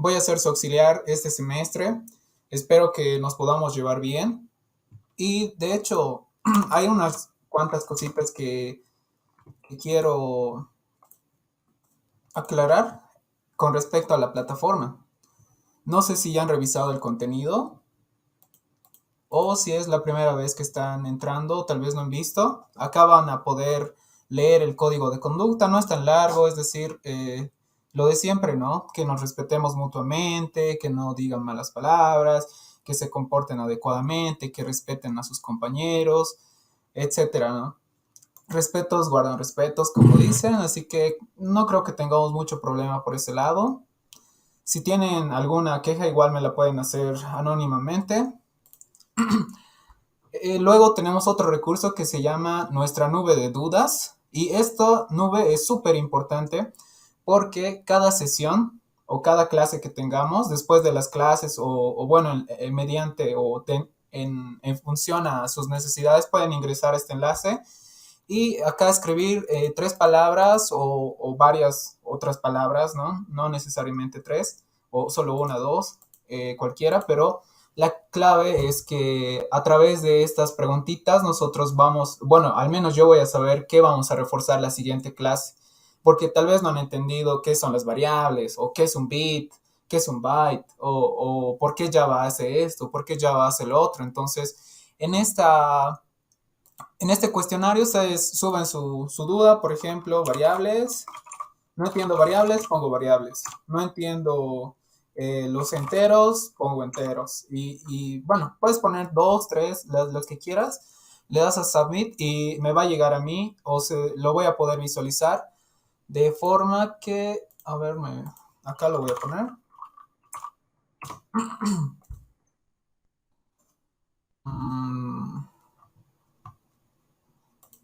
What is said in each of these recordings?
Voy a ser su auxiliar este semestre. Espero que nos podamos llevar bien. Y de hecho, hay unas cuantas cositas que quiero aclarar con respecto a la plataforma. No sé si ya han revisado el contenido o si es la primera vez que están entrando, tal vez no han visto. Acá van a poder leer el código de conducta, no es tan largo, es decir, lo de siempre, ¿no? Que nos respetemos mutuamente, que no digan malas palabras, que se comporten adecuadamente, que respeten a sus compañeros, etcétera, ¿no? Respetos guardan respetos, como dicen, así que no creo que tengamos mucho problema por ese lado. Si tienen alguna queja, igual me la pueden hacer anónimamente. Luego tenemos otro recurso que se llama nuestra nube de dudas. Y esta nube es súper importante porque cada sesión o cada clase que tengamos, después de las clases o bueno, mediante o en función a sus necesidades, pueden ingresar a este enlace y acá escribir tres palabras o varias otras palabras, ¿no? No necesariamente tres, o solo una, dos, cualquiera, pero la clave es que a través de estas preguntitas nosotros vamos, bueno, al menos yo voy a saber qué vamos a reforzar la siguiente clase, porque tal vez no han entendido qué son las variables, o qué es un bit, qué es un byte, o por qué Java hace esto, por qué Java hace lo otro. Entonces, en este cuestionario ustedes suben su duda, por ejemplo, variables. No entiendo variables, pongo variables. No entiendo los enteros, pongo enteros. Bueno, puedes poner dos, tres, los que quieras. Le das a submit y me va a llegar a mí o lo voy a poder visualizar de forma que, a ver, acá lo voy a poner. Mm,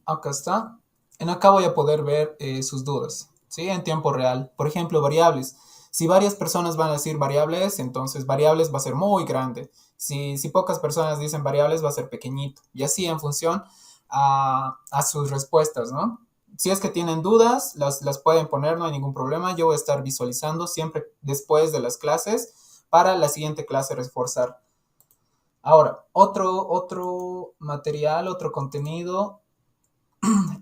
Acá está. En acá voy a poder ver sus dudas, ¿sí? En tiempo real. Por ejemplo, variables. Si varias personas van a decir variables, entonces variables va a ser muy grande. Si pocas personas dicen variables, va a ser pequeñito. Y así en función a sus respuestas, ¿no? Si es que tienen dudas, las pueden poner, no hay ningún problema. Yo voy a estar visualizando siempre después de las clases para la siguiente clase reforzar. Ahora, otro material, otro contenido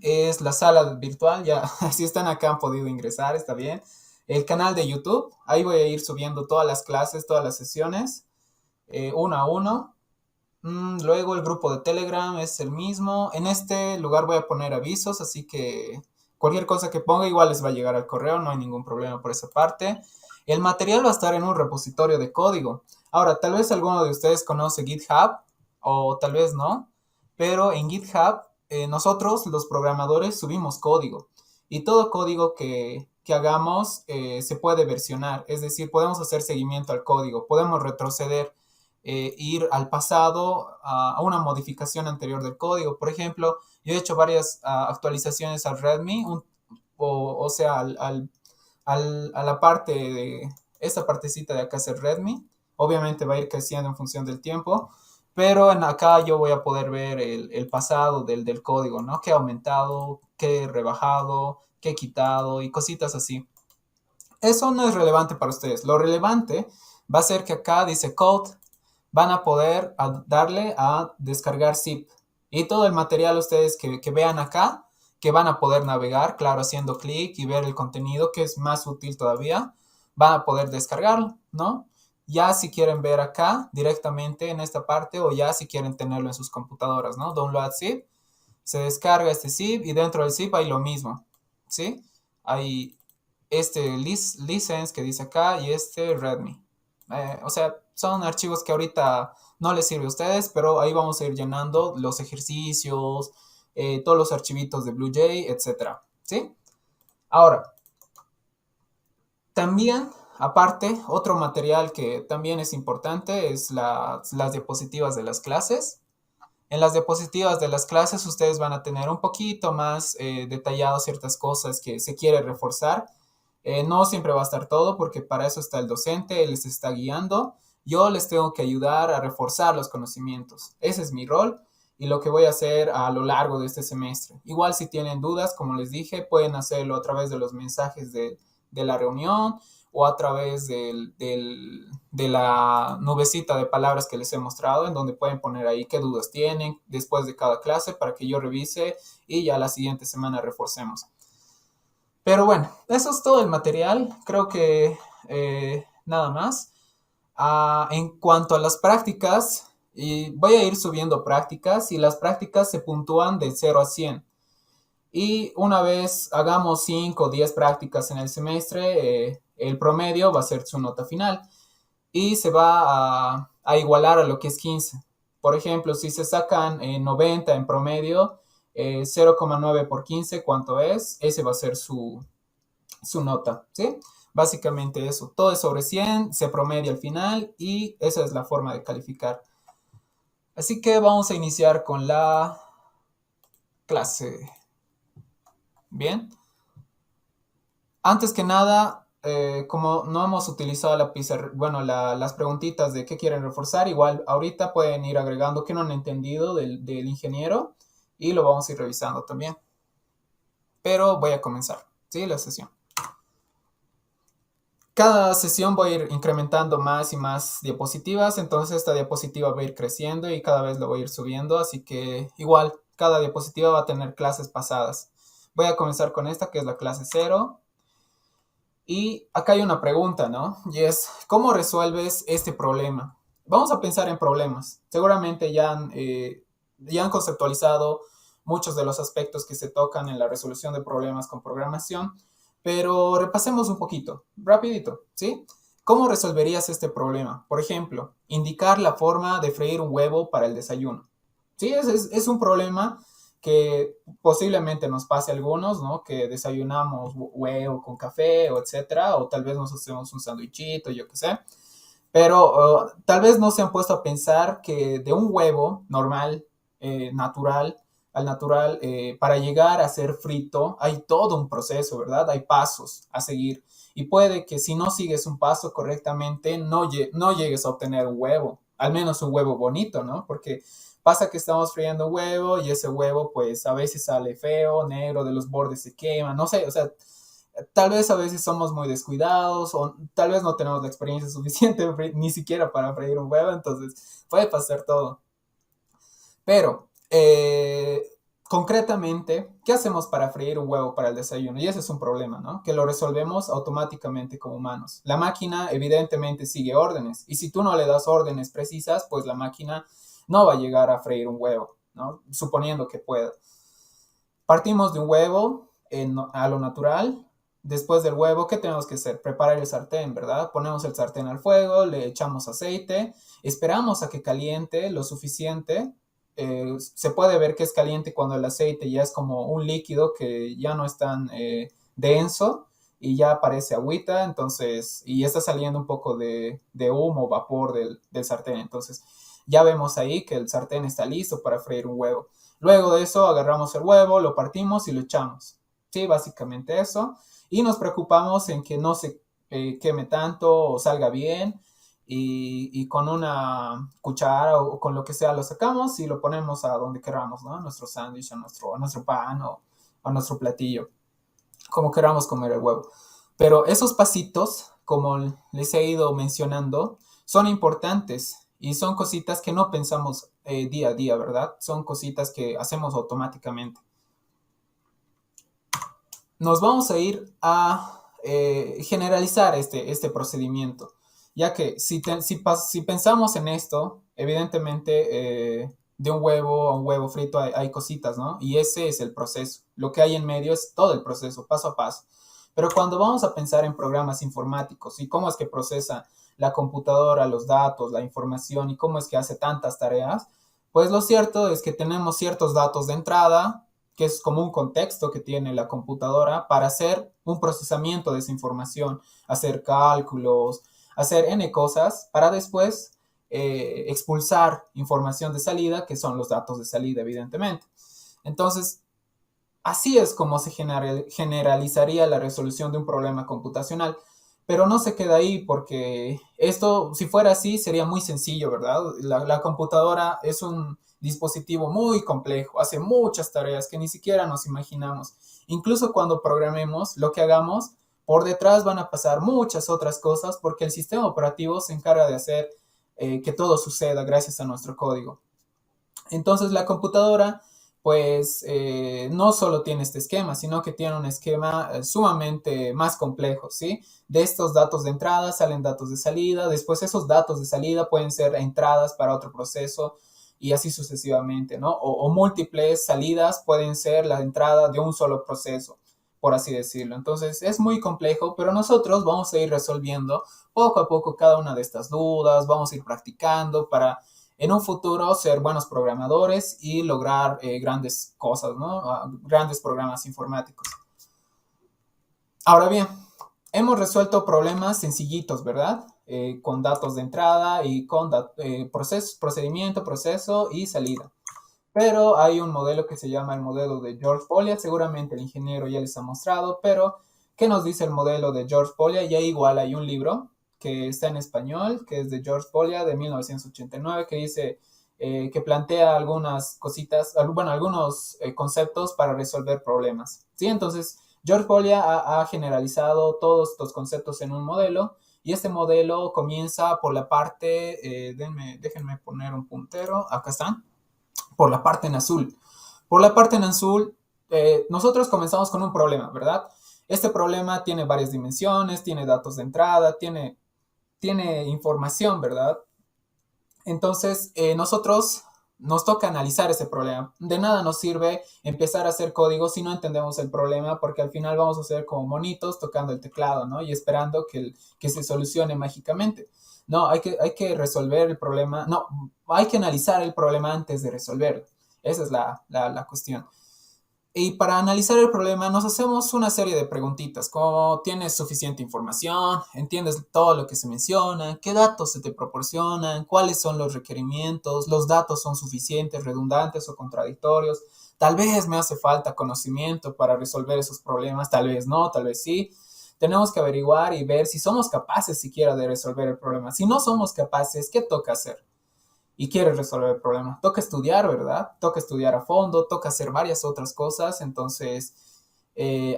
es la sala virtual, ya si están acá han podido ingresar, está bien. El canal de YouTube, ahí voy a ir subiendo todas las clases, todas las sesiones, uno a uno. Luego el grupo de Telegram es el mismo. En este lugar voy a poner avisos, así que cualquier cosa que ponga igual les va a llegar al correo, no hay ningún problema por esa parte. El material va a estar en un repositorio de código. Ahora, tal vez alguno de ustedes conoce GitHub o tal vez no, pero en GitHub nosotros los programadores subimos código y todo código que hagamos se puede versionar, es decir, podemos hacer seguimiento al código, podemos retroceder, ir al pasado, a una modificación anterior del código. Por ejemplo, yo he hecho varias actualizaciones al README, o sea, a la parte de esta partecita de acá es el README. Obviamente va a ir creciendo en función del tiempo, pero en acá yo voy a poder ver el pasado del código, ¿no? Qué ha aumentado, qué he rebajado, qué he quitado y cositas así. Eso no es relevante para ustedes. Lo relevante va a ser que acá dice code, van a poder darle a descargar zip. Y todo el material ustedes que vean acá, que van a poder navegar, claro, haciendo clic y ver el contenido, que es más útil todavía, van a poder descargarlo, ¿no? Ya si quieren ver acá directamente en esta parte o ya si quieren tenerlo en sus computadoras, ¿no? Download zip, se descarga este zip y dentro del zip hay lo mismo, ¿sí? Hay este license que dice acá y este readme. O sea, son archivos que ahorita no les sirve a ustedes, pero ahí vamos a ir llenando los ejercicios, todos los archivitos de BlueJ, etcétera, ¿sí? Ahora, también, aparte, otro material que también es importante es las diapositivas de las clases. En las diapositivas de las clases ustedes van a tener un poquito más detallado ciertas cosas que se quiere reforzar. No siempre va a estar todo porque para eso está el docente, él les está guiando. Yo les tengo que ayudar a reforzar los conocimientos. Ese es mi rol y lo que voy a hacer a lo largo de este semestre. Igual si tienen dudas, como les dije, pueden hacerlo a través de los mensajes de la reunión o a través de la nubecita de palabras que les he mostrado, en donde pueden poner ahí qué dudas tienen después de cada clase para que yo revise y ya la siguiente semana reforcemos. Pero bueno, eso es todo el material. Creo que nada más. En cuanto a las prácticas, y voy a ir subiendo prácticas y las prácticas se puntúan de 0 a 100. Y una vez hagamos 5 o 10 prácticas en el semestre, el promedio va a ser su nota final y se va a igualar a lo que es 15. Por ejemplo, si se sacan 90 en promedio, 0,9 por 15, ¿cuánto es? Ese va a ser su nota, ¿sí? Básicamente eso. Todo es sobre 100, se promedia al final y esa es la forma de calificar. Así que vamos a iniciar con la clase. Bien. Antes que nada, como no hemos utilizado la pizarra, bueno, las preguntitas de qué quieren reforzar, igual ahorita pueden ir agregando qué no han entendido del ingeniero y lo vamos a ir revisando también. Pero voy a comenzar, ¿sí? La sesión. Cada sesión voy a ir incrementando más y más diapositivas, entonces esta diapositiva va a ir creciendo y cada vez lo voy a ir subiendo, así que igual, cada diapositiva va a tener clases pasadas. Voy a comenzar con esta, que es la clase 0. Y acá hay una pregunta, ¿no? Y es, ¿cómo resuelves este problema? Vamos a pensar en problemas. Seguramente ya han conceptualizado muchos de los aspectos que se tocan en la resolución de problemas con programación, pero repasemos un poquito, rapidito, ¿sí? ¿Cómo resolverías este problema? Por ejemplo, indicar la forma de freír un huevo para el desayuno. Sí, es un problema que posiblemente nos pase a algunos, ¿no? Que desayunamos huevo con café o etcétera, o tal vez nos hacemos un sándwichito, yo qué sé. Pero tal vez no se han puesto a pensar que de un huevo normal, natural, al natural, para llegar a ser frito, hay todo un proceso, ¿verdad? Hay pasos a seguir. Y puede que si no sigues un paso correctamente, no llegues a obtener un huevo, al menos un huevo bonito, ¿no? Porque pasa que estamos friendo huevo y ese huevo pues a veces sale feo, negro, de los bordes se quema, no sé, o sea, tal vez a veces somos muy descuidados o tal vez no tenemos la experiencia suficiente ni siquiera para freír un huevo, entonces puede pasar todo. Pero, concretamente, ¿qué hacemos para freír un huevo para el desayuno? Y ese es un problema, ¿no? Que lo resolvemos automáticamente como humanos. La máquina evidentemente sigue órdenes y si tú no le das órdenes precisas, pues la máquina no va a llegar a freír un huevo, ¿no? Suponiendo que pueda. Partimos de un huevo a lo natural. Después del huevo, ¿qué tenemos que hacer? Preparar el sartén, ¿verdad? Ponemos el sartén al fuego, le echamos aceite, esperamos a que caliente lo suficiente. Se puede ver que es caliente cuando el aceite ya es como un líquido que ya no es tan denso y ya aparece agüita, entonces, y está saliendo un poco de humo, vapor del sartén. Entonces, ya vemos ahí que el sartén está listo para freír un huevo. Luego de eso, agarramos el huevo, lo partimos y lo echamos. Sí, básicamente eso. Y nos preocupamos en que no se queme tanto o salga bien. Y con una cuchara o con lo que sea lo sacamos y lo ponemos a donde queramos, ¿no? A nuestro sándwich, a nuestro pan o a nuestro platillo, como queramos comer el huevo. Pero esos pasitos, como les he ido mencionando, son importantes y son cositas que no pensamos día a día, ¿verdad? Son cositas que hacemos automáticamente. Nos vamos a ir a generalizar este procedimiento, ya que si pensamos en esto, evidentemente de un huevo a un huevo frito hay cositas, ¿no? Y ese es el proceso. Lo que hay en medio es todo el proceso, paso a paso. Pero cuando vamos a pensar en programas informáticos y cómo es que procesa la computadora los datos, la información y cómo es que hace tantas tareas, pues lo cierto es que tenemos ciertos datos de entrada, que es como un contexto que tiene la computadora para hacer un procesamiento de esa información, hacer cálculos, hacer N cosas para después expulsar información de salida, que son los datos de salida, evidentemente. Entonces, así es como se generalizaría la resolución de un problema computacional. Pero no se queda ahí porque esto, si fuera así, sería muy sencillo, ¿verdad? La computadora es un dispositivo muy complejo, hace muchas tareas que ni siquiera nos imaginamos. Incluso cuando programemos, lo que hagamos por detrás van a pasar muchas otras cosas porque el sistema operativo se encarga de hacer que todo suceda gracias a nuestro código. Entonces la computadora pues no solo tiene este esquema, sino que tiene un esquema sumamente más complejo, ¿sí? De estos datos de entrada salen datos de salida, después esos datos de salida pueden ser entradas para otro proceso y así sucesivamente, ¿no? O múltiples salidas pueden ser la entrada de un solo proceso, por así decirlo. Entonces es muy complejo, pero nosotros vamos a ir resolviendo poco a poco cada una de estas dudas, vamos a ir practicando para en un futuro ser buenos programadores y lograr grandes cosas, ¿no? Grandes programas informáticos. Ahora bien, hemos resuelto problemas sencillitos, ¿verdad? Con datos de entrada y con procedimiento, proceso y salida. Pero hay un modelo que se llama el modelo de George Polya, seguramente el ingeniero ya les ha mostrado, pero ¿qué nos dice el modelo de George Polya? Ya igual hay un libro que está en español, que es de George Polya de 1989, que dice que plantea algunas cositas, bueno, algunos conceptos para resolver problemas. ¿Sí? Entonces, George Polya ha generalizado todos estos conceptos en un modelo y este modelo comienza por la parte, déjenme poner un puntero, acá están, por la parte en azul. Por la parte en azul, nosotros comenzamos con un problema, ¿verdad? Este problema tiene varias dimensiones, tiene datos de entrada, tiene información, ¿verdad? Entonces, nosotros nos toca analizar ese problema. De nada nos sirve empezar a hacer código si no entendemos el problema, porque al final vamos a ser como monitos tocando el teclado, ¿no? Y esperando que se solucione mágicamente. No, hay que resolver el problema. No, hay que analizar el problema antes de resolverlo. Esa es la cuestión. Y para analizar el problema nos hacemos una serie de preguntitas, como ¿tienes suficiente información? ¿Entiendes todo lo que se menciona? ¿Qué datos se te proporcionan? ¿Cuáles son los requerimientos? ¿Los datos son suficientes, redundantes o contradictorios? Tal vez me hace falta conocimiento para resolver esos problemas, tal vez no, tal vez sí. Tenemos que averiguar y ver si somos capaces siquiera de resolver el problema. Si no somos capaces, ¿qué toca hacer? Y quieres resolver el problema. Toca estudiar, ¿verdad? Toca estudiar a fondo, toca hacer varias otras cosas, entonces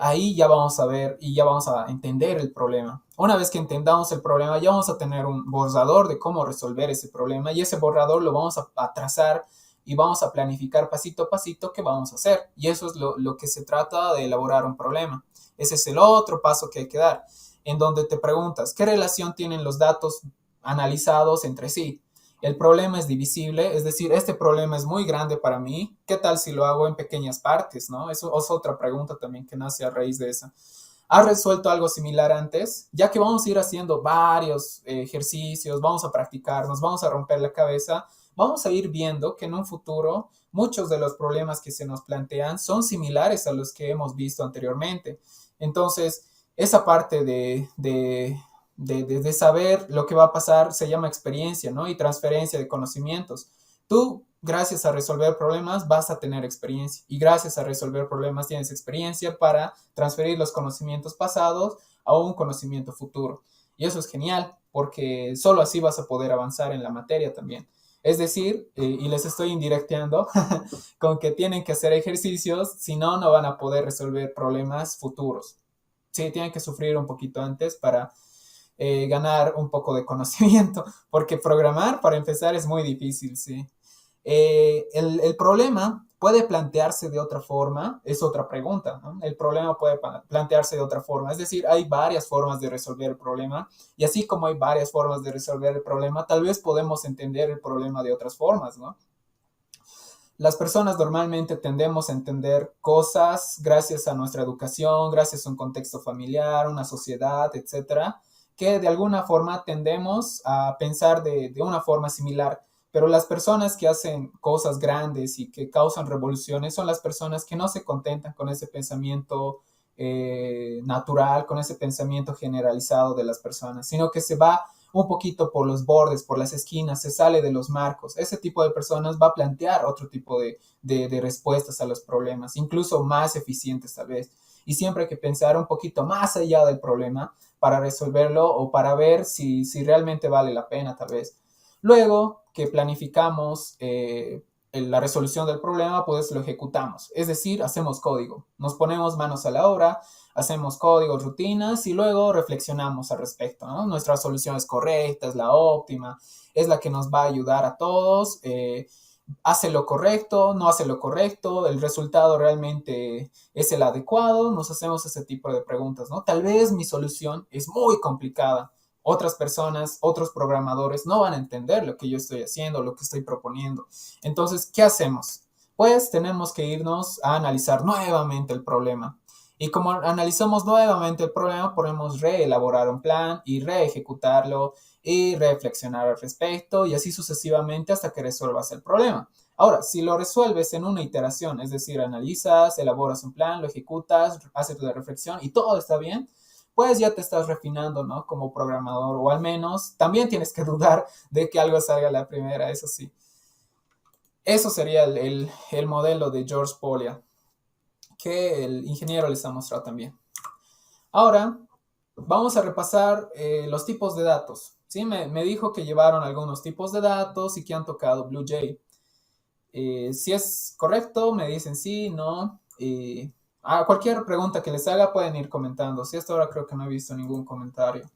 ahí ya vamos a ver y ya vamos a entender el problema. Una vez que entendamos el problema, ya vamos a tener un borrador de cómo resolver ese problema y ese borrador lo vamos a trazar y vamos a planificar pasito a pasito qué vamos a hacer. Y eso es lo que se trata de elaborar un problema. Ese es el otro paso que hay que dar, en donde te preguntas, ¿qué relación tienen los datos analizados entre sí? El problema es divisible, es decir, este problema es muy grande para mí. ¿Qué tal si lo hago en pequeñas partes, no? Eso es otra pregunta también que nace a raíz de eso. ¿Has resuelto algo similar antes? Ya que vamos a ir haciendo varios ejercicios, vamos a practicar, nos vamos a romper la cabeza, vamos a ir viendo que en un futuro muchos de los problemas que se nos plantean son similares a los que hemos visto anteriormente. Entonces, esa parte de saber lo que va a pasar se llama experiencia, ¿no? Y transferencia de conocimientos. Tú, gracias a resolver problemas, vas a tener experiencia. Y gracias a resolver problemas tienes experiencia para transferir los conocimientos pasados a un conocimiento futuro. Y eso es genial, porque solo así vas a poder avanzar en la materia también. Es decir, y les estoy indirecteando con que tienen que hacer ejercicios, si no, no van a poder resolver problemas futuros. Sí, tienen que sufrir un poquito antes para ganar un poco de conocimiento, porque programar, para empezar, es muy difícil, ¿sí? El problema puede plantearse de otra forma, es otra pregunta, ¿no? El problema puede plantearse de otra forma, es decir, hay varias formas de resolver el problema, y así como hay varias formas de resolver el problema, tal vez podemos entender el problema de otras formas, ¿no? Las personas normalmente tendemos a entender cosas gracias a nuestra educación, gracias a un contexto familiar, una sociedad, etcétera, que de alguna forma tendemos a pensar de una forma similar. Pero las personas que hacen cosas grandes y que causan revoluciones son las personas que no se contentan con ese pensamiento natural, con ese pensamiento generalizado de las personas, sino que se va un poquito por los bordes, por las esquinas, se sale de los marcos. Ese tipo de personas va a plantear otro tipo de respuestas a los problemas, incluso más eficientes tal vez. Y siempre hay que pensar un poquito más allá del problema para resolverlo o para ver si realmente vale la pena tal vez. Luego que planificamos la resolución del problema, pues lo ejecutamos. Es decir, hacemos código. Nos ponemos manos a la obra, hacemos códigos, rutinas y luego reflexionamos al respecto, ¿no? Nuestra solución es correcta, es la óptima, es la que nos va a ayudar a todos, hace lo correcto, no hace lo correcto, el resultado realmente es el adecuado, nos hacemos ese tipo de preguntas, ¿no? Tal vez mi solución es muy complicada, otras personas, otros programadores no van a entender lo que yo estoy haciendo, lo que estoy proponiendo. Entonces, ¿qué hacemos? Pues tenemos que irnos a analizar nuevamente el problema. Y como analizamos nuevamente el problema, podemos reelaborar un plan y reejecutarlo y reflexionar al respecto y así sucesivamente hasta que resuelvas el problema. Ahora, si lo resuelves en una iteración, es decir, analizas, elaboras un plan, lo ejecutas, haces la reflexión y todo está bien, pues ya te estás refinando, ¿no? Como programador, o al menos también tienes que dudar de que algo salga a la primera, eso sí. Eso sería el modelo de George Polya, que el ingeniero les ha mostrado también. Ahora, vamos a repasar los tipos de datos. ¿Sí? Me dijo que llevaron algunos tipos de datos y que han tocado BlueJ. Si es correcto, me dicen sí, no. A cualquier pregunta que les haga pueden ir comentando. Si hasta ahora creo que no he visto ningún comentario.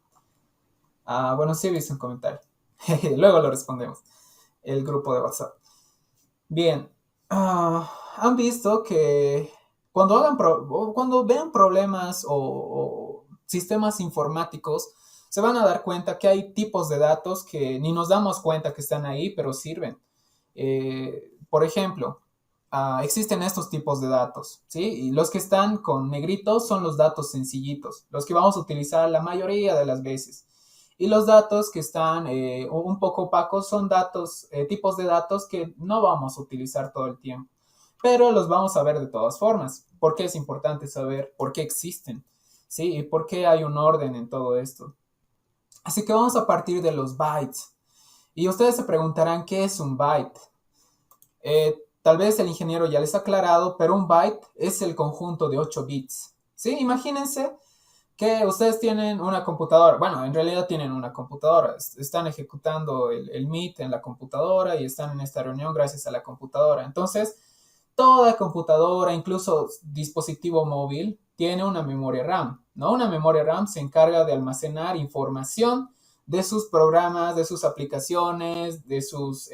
Bueno, sí he visto un comentario. Luego lo respondemos. El grupo de WhatsApp. Bien. Han visto que cuando vean problemas o sistemas informáticos, se van a dar cuenta que hay tipos de datos que ni nos damos cuenta que están ahí, pero sirven. Por ejemplo, existen estos tipos de datos, ¿sí? Y los que están con negritos son los datos sencillitos, los que vamos a utilizar la mayoría de las veces. Y los datos que están un poco opacos son datos, tipos de datos que no vamos a utilizar todo el tiempo, pero los vamos a ver de todas formas. ¿Por qué es importante saber por qué existen? ¿Sí? Y por qué hay un orden en todo esto. Así que vamos a partir de los bytes. Y ustedes se preguntarán, ¿qué es un byte? Tal vez el ingeniero ya les ha aclarado, pero un byte es el conjunto de 8 bits. ¿Sí? Imagínense que ustedes tienen una computadora, bueno, en realidad tienen una computadora, están ejecutando el Meet en la computadora y están en esta reunión gracias a la computadora. Entonces, toda computadora, incluso dispositivo móvil, tiene una memoria RAM, ¿no? Una memoria RAM se encarga de almacenar información de sus programas, de sus aplicaciones, de sus,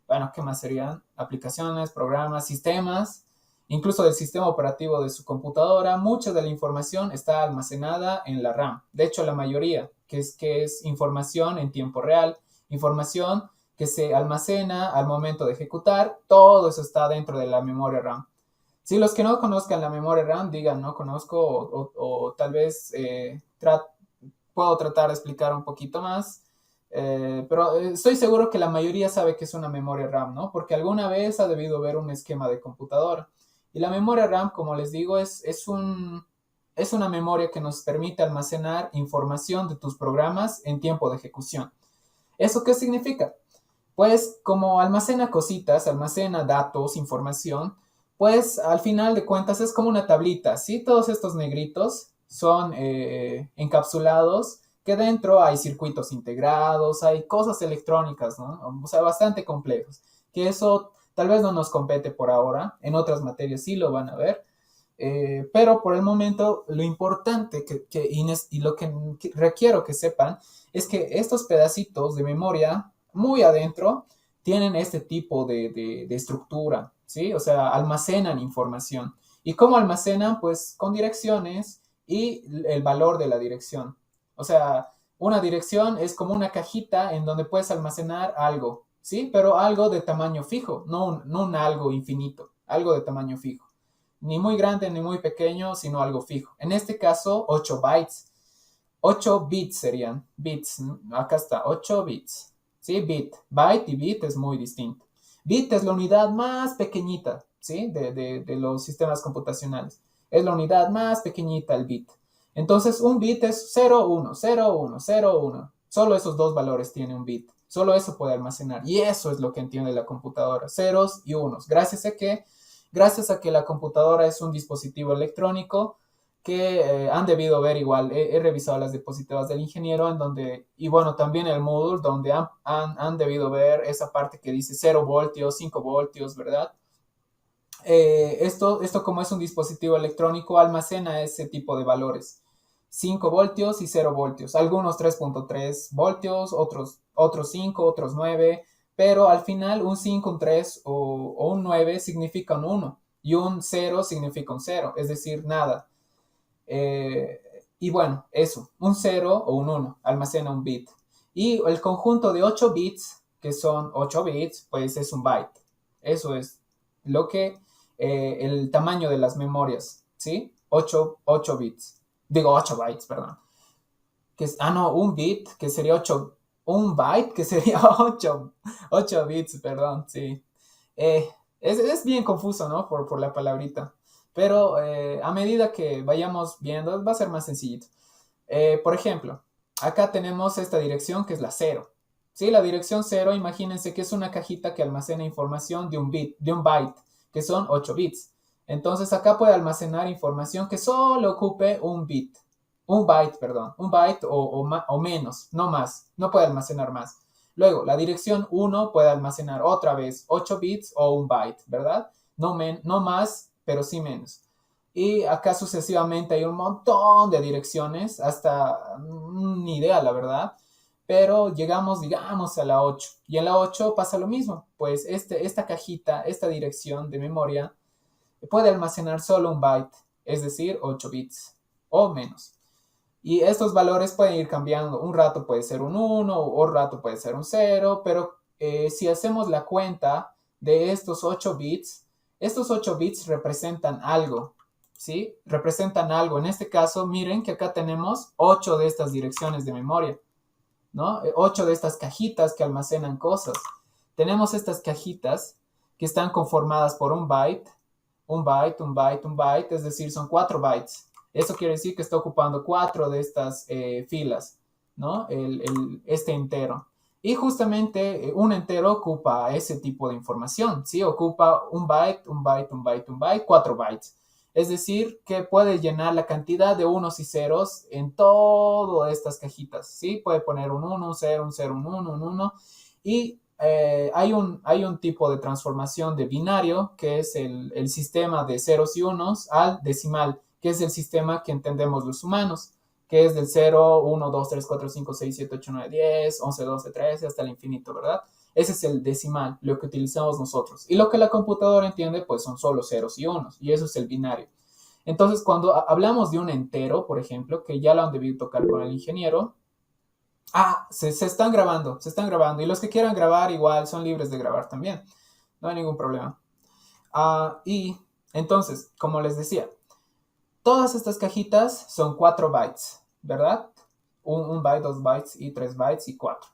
bueno, ¿qué más serían? Aplicaciones, programas, sistemas, incluso del sistema operativo de su computadora. Mucha de la información está almacenada en la RAM. De hecho, la mayoría, que es información en tiempo real, información que se almacena al momento de ejecutar, todo eso está dentro de la memoria RAM. Si los que no conozcan la memoria RAM digan no conozco o tal vez puedo tratar de explicar un poquito más, pero estoy seguro que la mayoría sabe que es una memoria RAM, ¿no? Porque alguna vez ha debido ver un esquema de computadora. Y la memoria RAM, como les digo, es una memoria que nos permite almacenar información de tus programas en tiempo de ejecución. ¿Eso qué significa? Pues como almacena cositas, almacena datos, información, pues al final de cuentas es como una tablita, ¿sí? Todos estos negritos son encapsulados, que dentro hay circuitos integrados, hay cosas electrónicas, ¿no? O sea, bastante complejos, que eso tal vez no nos compete por ahora, en otras materias sí lo van a ver, pero por el momento lo importante y lo que requiero que sepan es que estos pedacitos de memoria muy adentro tienen este tipo de estructura, ¿sí? O sea, almacenan información. ¿Y cómo almacenan? Pues con direcciones y el valor de la dirección. O sea, una dirección es como una cajita en donde puedes almacenar algo, ¿sí? Pero algo de tamaño fijo, no un algo infinito, algo de tamaño fijo. Ni muy grande ni muy pequeño, sino algo fijo. En este caso, 8 bytes. 8 bits serían, bits, acá está, 8 bits, ¿sí? Byte y bit es muy distinto. Bit es la unidad más pequeñita, ¿sí? De los sistemas computacionales. Es la unidad más pequeñita, el bit. Entonces, un bit es 0, 1, 0, 1, 0, 1. Solo esos dos valores tiene un bit. Solo eso puede almacenar. Y eso es lo que entiende la computadora, ceros y unos. Gracias a que la computadora es un dispositivo electrónico, que han debido ver igual, he revisado las diapositivas del ingeniero en donde, y bueno, también el Moodle, donde han debido ver esa parte que dice 0 voltios, 5 voltios, ¿verdad? Esto como es un dispositivo electrónico, almacena ese tipo de valores. 5 voltios y 0 voltios. Algunos 3.3 voltios, otros 5, otros 9. Pero al final un 5, un 3 o un 9 significa un 1 y un 0 significa un 0, es decir, nada. Y bueno, eso, un 0 o un 1 almacena un bit. Y el conjunto de 8 bits, que son 8 bits, pues es un byte. Eso es lo que, el tamaño de las memorias, ¿sí? 8 bits. Digo 8 bytes, perdón. No, un bit, que sería 8, un byte, que sería 8 bits, perdón, sí. Eh, es bien confuso, ¿no? Por la palabrita. Pero a medida que vayamos viendo, va a ser más sencillito. Por ejemplo, acá tenemos esta dirección que es la 0. ¿Sí? La dirección 0, imagínense que es una cajita que almacena información de un bit, de un byte, que son 8 bits. Entonces acá puede almacenar información que solo ocupe un bit. Un byte, perdón. Un byte o menos, no más. No puede almacenar más. Luego, la dirección 1 puede almacenar otra vez 8 bits o un byte, ¿verdad? No más, pero sí menos. Y acá sucesivamente hay un montón de direcciones, hasta ni idea, la verdad. Pero llegamos, digamos, a la 8. Y en la 8 pasa lo mismo. Pues esta cajita, esta dirección de memoria, puede almacenar solo un byte, es decir, 8 bits o menos. Y estos valores pueden ir cambiando. Un rato puede ser un 1, o un rato puede ser un 0, pero si hacemos la cuenta de estos 8 bits representan algo, ¿sí? Representan algo. En este caso, miren que acá tenemos 8 de estas direcciones de memoria, ¿no? 8 de estas cajitas que almacenan cosas. Tenemos estas cajitas que están conformadas por un byte, un byte, un byte, un byte, es decir, son 4 bytes. Eso quiere decir que está ocupando 4 de estas filas, ¿no? Este entero. Y justamente un entero ocupa ese tipo de información, ¿sí? Ocupa un byte, un byte, un byte, un byte, 4 bytes. Es decir, que puede llenar la cantidad de unos y ceros en todas estas cajitas, ¿sí? Puede poner un 1, un 0, un 0, un 1, un 1. Y hay un tipo de transformación de binario, que es el sistema de ceros y unos, al decimal, que es el sistema que entendemos los humanos, que es del 0, 1, 2, 3, 4, 5, 6, 7, 8, 9, 10, 11, 12, 13, hasta el infinito, ¿verdad? Ese es el decimal, lo que utilizamos nosotros. Y lo que la computadora entiende, pues son solo ceros y unos, y eso es el binario. Entonces, cuando hablamos de un entero, por ejemplo, que ya lo han debido tocar con el ingeniero, se están grabando, se están grabando. Y los que quieran grabar igual son libres de grabar también. No hay ningún problema. Y entonces, como les decía, todas estas cajitas son 4 bytes, ¿verdad? Un byte, 2 bytes y 3 bytes y 4.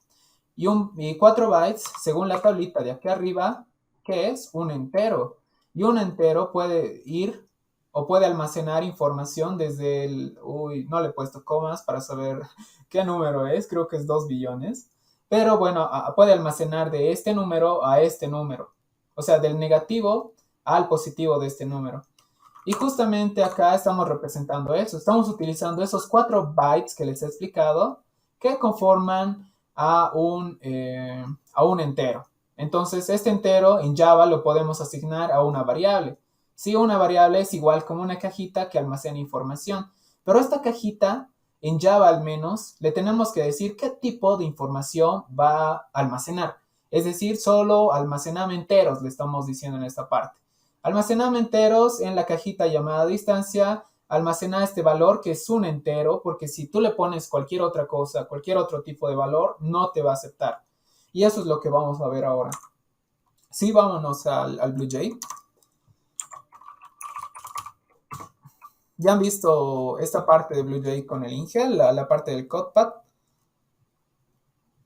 Y 4 bytes, según la tablita de aquí arriba, que es un entero. Y un entero puede ir o puede almacenar información desde el... Uy, no le he puesto comas para saber qué número es, creo que es 2 billones. Pero bueno, puede almacenar de este número a este número. O sea, del negativo al positivo de este número. Y justamente acá estamos representando eso. Estamos utilizando esos 4 bytes que les he explicado que conforman a un entero. Entonces, este entero en Java lo podemos asignar a una variable. Sí, una variable es igual como una cajita que almacena información. Pero esta cajita, en Java al menos, le tenemos que decir qué tipo de información va a almacenar. Es decir, solo almacename enteros, le estamos diciendo en esta parte. Almacename enteros en la cajita llamada distancia, almacena este valor que es un entero, porque si tú le pones cualquier otra cosa, cualquier otro tipo de valor, no te va a aceptar. Y eso es lo que vamos a ver ahora. Sí, vámonos al BlueJ. Ya han visto esta parte de BlueJ con el Ingel, la parte del CodePad.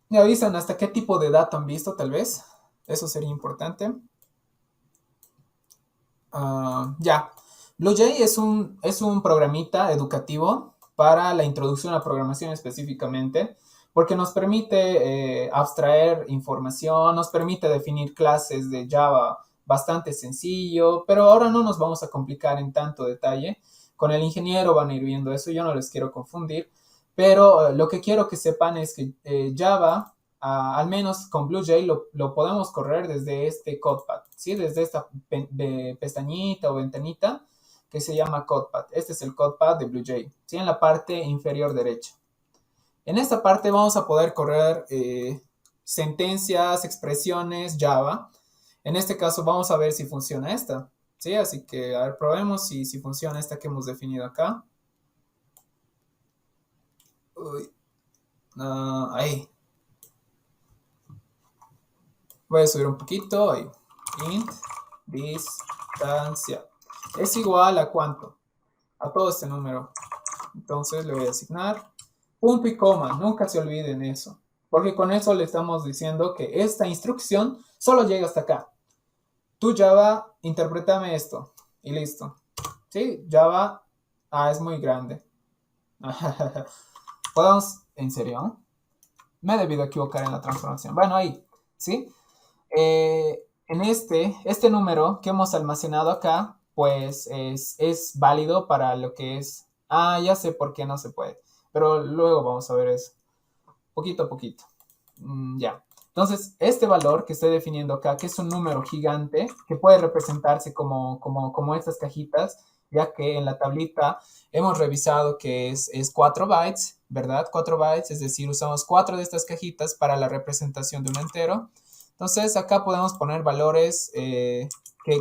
Me avisan hasta qué tipo de dato han visto, tal vez. Eso sería importante. Ya. BlueJ es un programita educativo para la introducción a programación específicamente, porque nos permite abstraer información, nos permite definir clases de Java bastante sencillo, pero ahora no nos vamos a complicar en tanto detalle. Con el ingeniero van a ir viendo eso, yo no les quiero confundir, pero lo que quiero que sepan es que Java al menos con BlueJ lo podemos correr desde este CodePad, ¿sí? Desde esta pestañita o ventanita que se llama CodePad. Este es el CodePad de BlueJ, ¿sí? En la parte inferior derecha. En esta parte vamos a poder correr sentencias, expresiones, Java. En este caso vamos a ver si funciona esta, ¿sí? Así que, a ver, probemos si funciona esta que hemos definido acá. Uy. Ahí. Voy a subir un poquito. Ahí. Int distancia es igual a ¿cuánto? A todo este número. Entonces le voy a asignar punto y coma. Nunca se olviden eso. Porque con eso le estamos diciendo que esta instrucción solo llega hasta acá. Tú Java, interprétame esto. Y listo. ¿Sí? Java. Es muy grande. Podemos. ¿En serio? Me he debido equivocar en la transformación. Bueno, ahí. ¿Sí? En este número que hemos almacenado acá, pues es válido para lo que es... Ya sé por qué no se puede. Pero luego vamos a ver eso. Poquito a poquito. Ya. Entonces, este valor que estoy definiendo acá, que es un número gigante, que puede representarse como estas cajitas, ya que en la tablita hemos revisado que es 4 bytes, ¿verdad? 4 bytes, es decir, usamos 4 de estas cajitas para la representación de un entero. Entonces, acá podemos poner valores que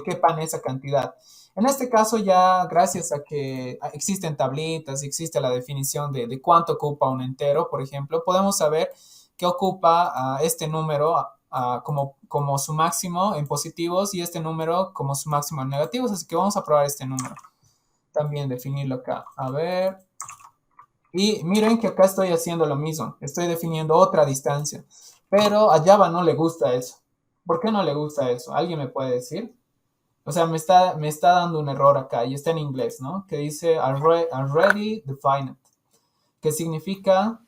quepan esa cantidad. En este caso ya gracias a que existen tablitas, existe la definición de cuánto ocupa un entero, por ejemplo, podemos saber que ocupa este número como su máximo en positivos y este número como su máximo en negativos. Así que vamos a probar este número. También definirlo acá. A ver. Y miren que acá estoy haciendo lo mismo. Estoy definiendo otra distancia. Pero a Java no le gusta eso. ¿Por qué no le gusta eso? ¿Alguien me puede decir? O sea, me está dando un error acá y está en inglés, ¿no? Que dice already defined. Que significa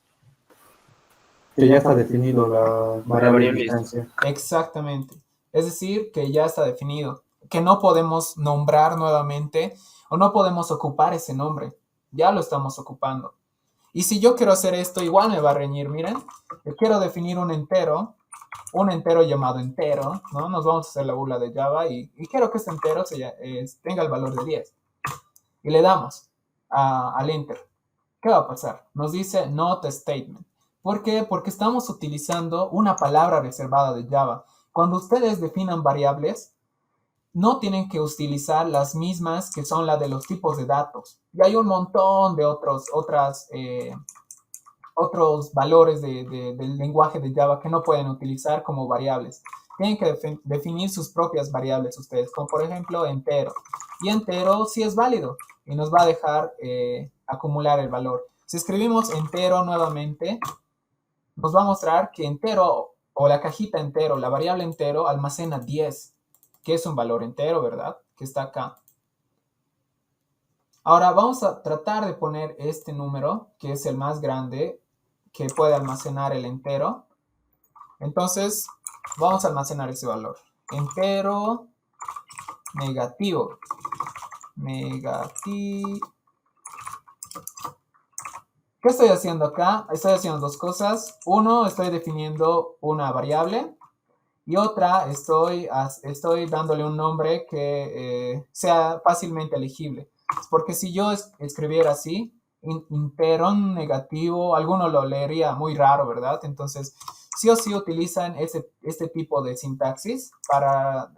que ya está definido la variable de distancia. Exactamente. Es decir, que ya está definido. Que no podemos nombrar nuevamente o no podemos ocupar ese nombre. Ya lo estamos ocupando. Y si yo quiero hacer esto, igual me va a reñir. Miren, yo quiero definir un entero llamado entero, ¿no? Nos vamos a hacer la burla de Java y quiero que este entero tenga el valor de 10. Y le damos al enter. ¿Qué va a pasar? Nos dice not statement. ¿Por qué? Porque estamos utilizando una palabra reservada de Java. Cuando ustedes definan variables, no tienen que utilizar las mismas que son las de los tipos de datos. Y hay un montón de otros valores del lenguaje de Java que no pueden utilizar como variables. Tienen que definir sus propias variables ustedes, como por ejemplo entero. Y entero sí es válido y nos va a dejar acumular el valor. Si escribimos entero nuevamente, nos va a mostrar que entero o la cajita entero, la variable entero, almacena 10, que es un valor entero, ¿verdad? Que está acá. Ahora vamos a tratar de poner este número, que es el más grande, que puede almacenar el entero. Entonces, vamos a almacenar ese valor. Entero negativo. Negativo. ¿Qué estoy haciendo acá? Estoy haciendo dos cosas. Uno, estoy definiendo una variable. Y otra, estoy dándole un nombre que sea fácilmente legible. Porque si yo escribiera así, entero negativo, alguno lo leería muy raro, ¿verdad? Entonces, sí o sí utilizan este tipo de sintaxis para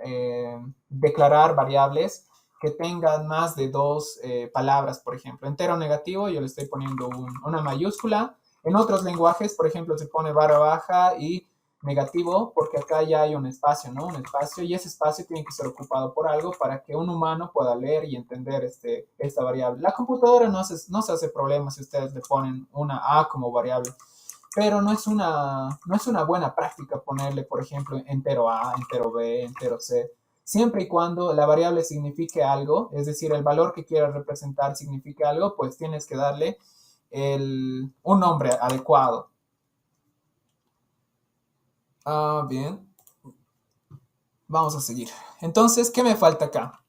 declarar variables que tengan más de dos palabras, por ejemplo. Entero negativo, yo le estoy poniendo una mayúscula. En otros lenguajes, por ejemplo, se pone barra baja y negativo, porque acá ya hay un espacio, ¿no? Un espacio, y ese espacio tiene que ser ocupado por algo para que un humano pueda leer y entender esta variable. La computadora no se hace problema si ustedes le ponen una A como variable, pero no es una buena práctica ponerle, por ejemplo, entero A, entero B, entero C, siempre y cuando la variable signifique algo, es decir, el valor que quieras representar signifique algo, pues tienes que darle un nombre adecuado. Bien. Vamos a seguir. Entonces, ¿qué me falta acá?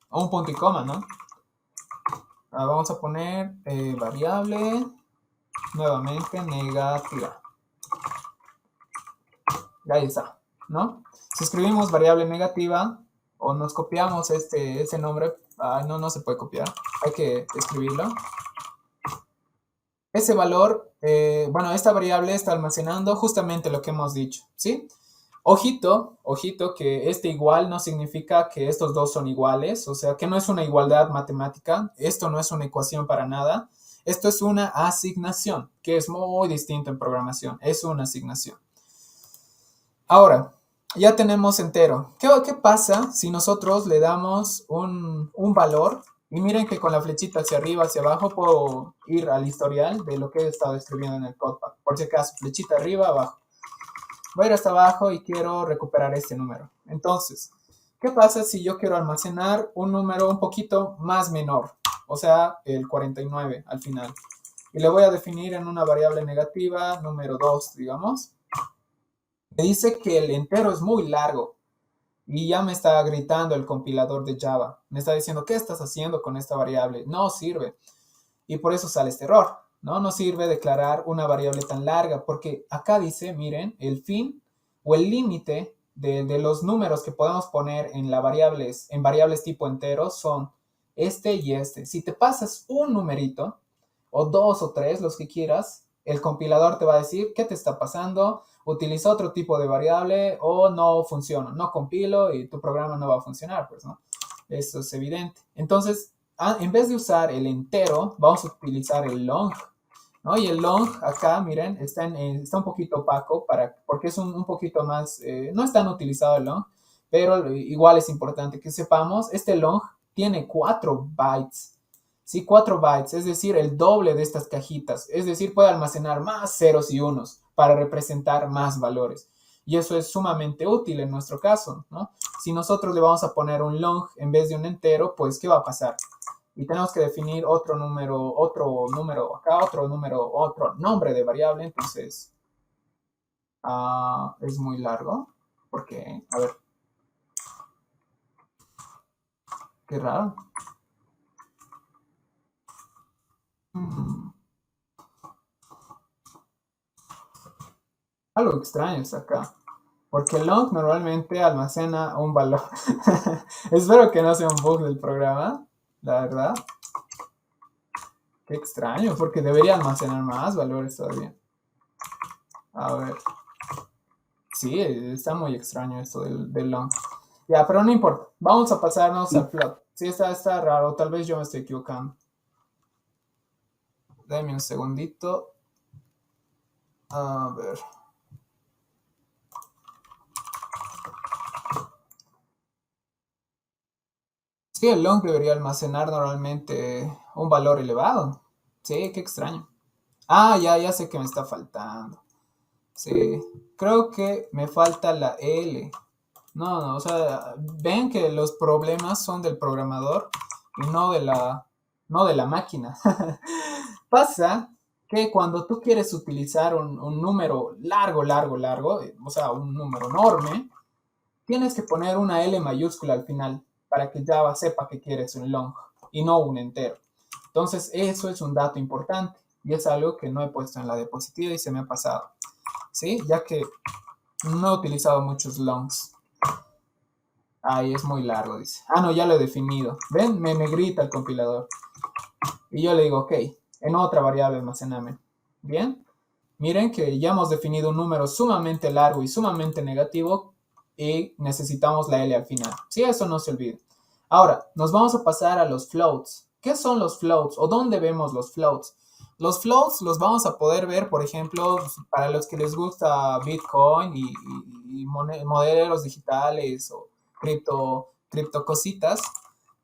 Un punto y coma, ¿no? Vamos a poner variable nuevamente negativa. Ahí está, ¿no? Si escribimos variable negativa o nos copiamos ese nombre, no se puede copiar, hay que escribirlo. Ese valor, bueno, esta variable está almacenando justamente lo que hemos dicho, ¿sí? Ojito, ojito, que este igual no significa que estos dos son iguales, o sea, que no es una igualdad matemática, esto no es una ecuación para nada, esto es una asignación, que es muy distinto en programación, es una asignación. Ahora, ya tenemos entero. ¿Qué pasa si nosotros le damos un valor? Y miren que con la flechita hacia arriba, hacia abajo, puedo ir al historial de lo que he estado escribiendo en el CodePad. Por si acaso, flechita arriba, abajo. Voy a ir hasta abajo y quiero recuperar este número. Entonces, ¿qué pasa si yo quiero almacenar un número un poquito más menor? O sea, el 49 al final. Y le voy a definir en una variable negativa, número 2, digamos. Me dice que el entero es muy largo y ya me está gritando el compilador de Java. Me está diciendo, ¿qué estás haciendo con esta variable? No sirve. Y por eso sale este error. No sirve declarar una variable tan larga porque acá dice, miren, el fin o el límite de los números que podemos poner en variables tipo enteros son este y este. Si te pasas un numerito, o dos o tres, los que quieras, el compilador te va a decir qué te está pasando, utiliza otro tipo de variable o no funciona, no compilo y tu programa no va a funcionar, pues, ¿no? Eso es evidente. Entonces, en vez de usar el entero, vamos a utilizar el long, ¿no? Y el long acá, miren, está un poquito opaco porque es un poquito más, no es tan utilizado el long, pero igual es importante que sepamos, este long tiene 4 bytes. Sí, 4 bytes, es decir, el doble de estas cajitas. Es decir, puede almacenar más ceros y unos para representar más valores. Y eso es sumamente útil en nuestro caso, ¿no? Si nosotros le vamos a poner un long en vez de un entero, pues, ¿qué va a pasar? Y tenemos que definir otro número acá, otro nombre de variable. Entonces, es muy largo. Porque, a ver, qué raro. Algo extraño está acá. Porque long normalmente almacena un valor. Espero que no sea un bug del programa, la verdad. Qué extraño, porque debería almacenar más valores todavía. A ver. Sí, está muy extraño esto del long. Ya, pero no importa. Vamos a pasarnos al float. Sí, está raro. Tal vez yo me estoy equivocando. Dame un segundito. A ver. Sí, el long debería almacenar normalmente un valor elevado. Sí, qué extraño. Ya sé que me está faltando. Sí, creo que me falta la L. No, o sea, ven que los problemas son del programador y no de la máquina. Pasa que cuando tú quieres utilizar un número largo, largo, largo, o sea, un número enorme, tienes que poner una L mayúscula al final para que Java sepa que quieres un long y no un entero. Entonces, eso es un dato importante y es algo que no he puesto en la diapositiva y se me ha pasado. ¿Sí? Ya que no he utilizado muchos longs. Ahí es muy largo, dice. No, ya lo he definido. ¿Ven? Me grita el compilador. Y yo le digo, ok, en otra variable almacename. ¿Bien? Miren que ya hemos definido un número sumamente largo y sumamente negativo y necesitamos la L al final. Sí, eso no se olvide. Ahora, nos vamos a pasar a los floats. ¿Qué son los floats o dónde vemos los floats? Los floats los vamos a poder ver, por ejemplo, para los que les gusta Bitcoin y modelos digitales o cripto cositas,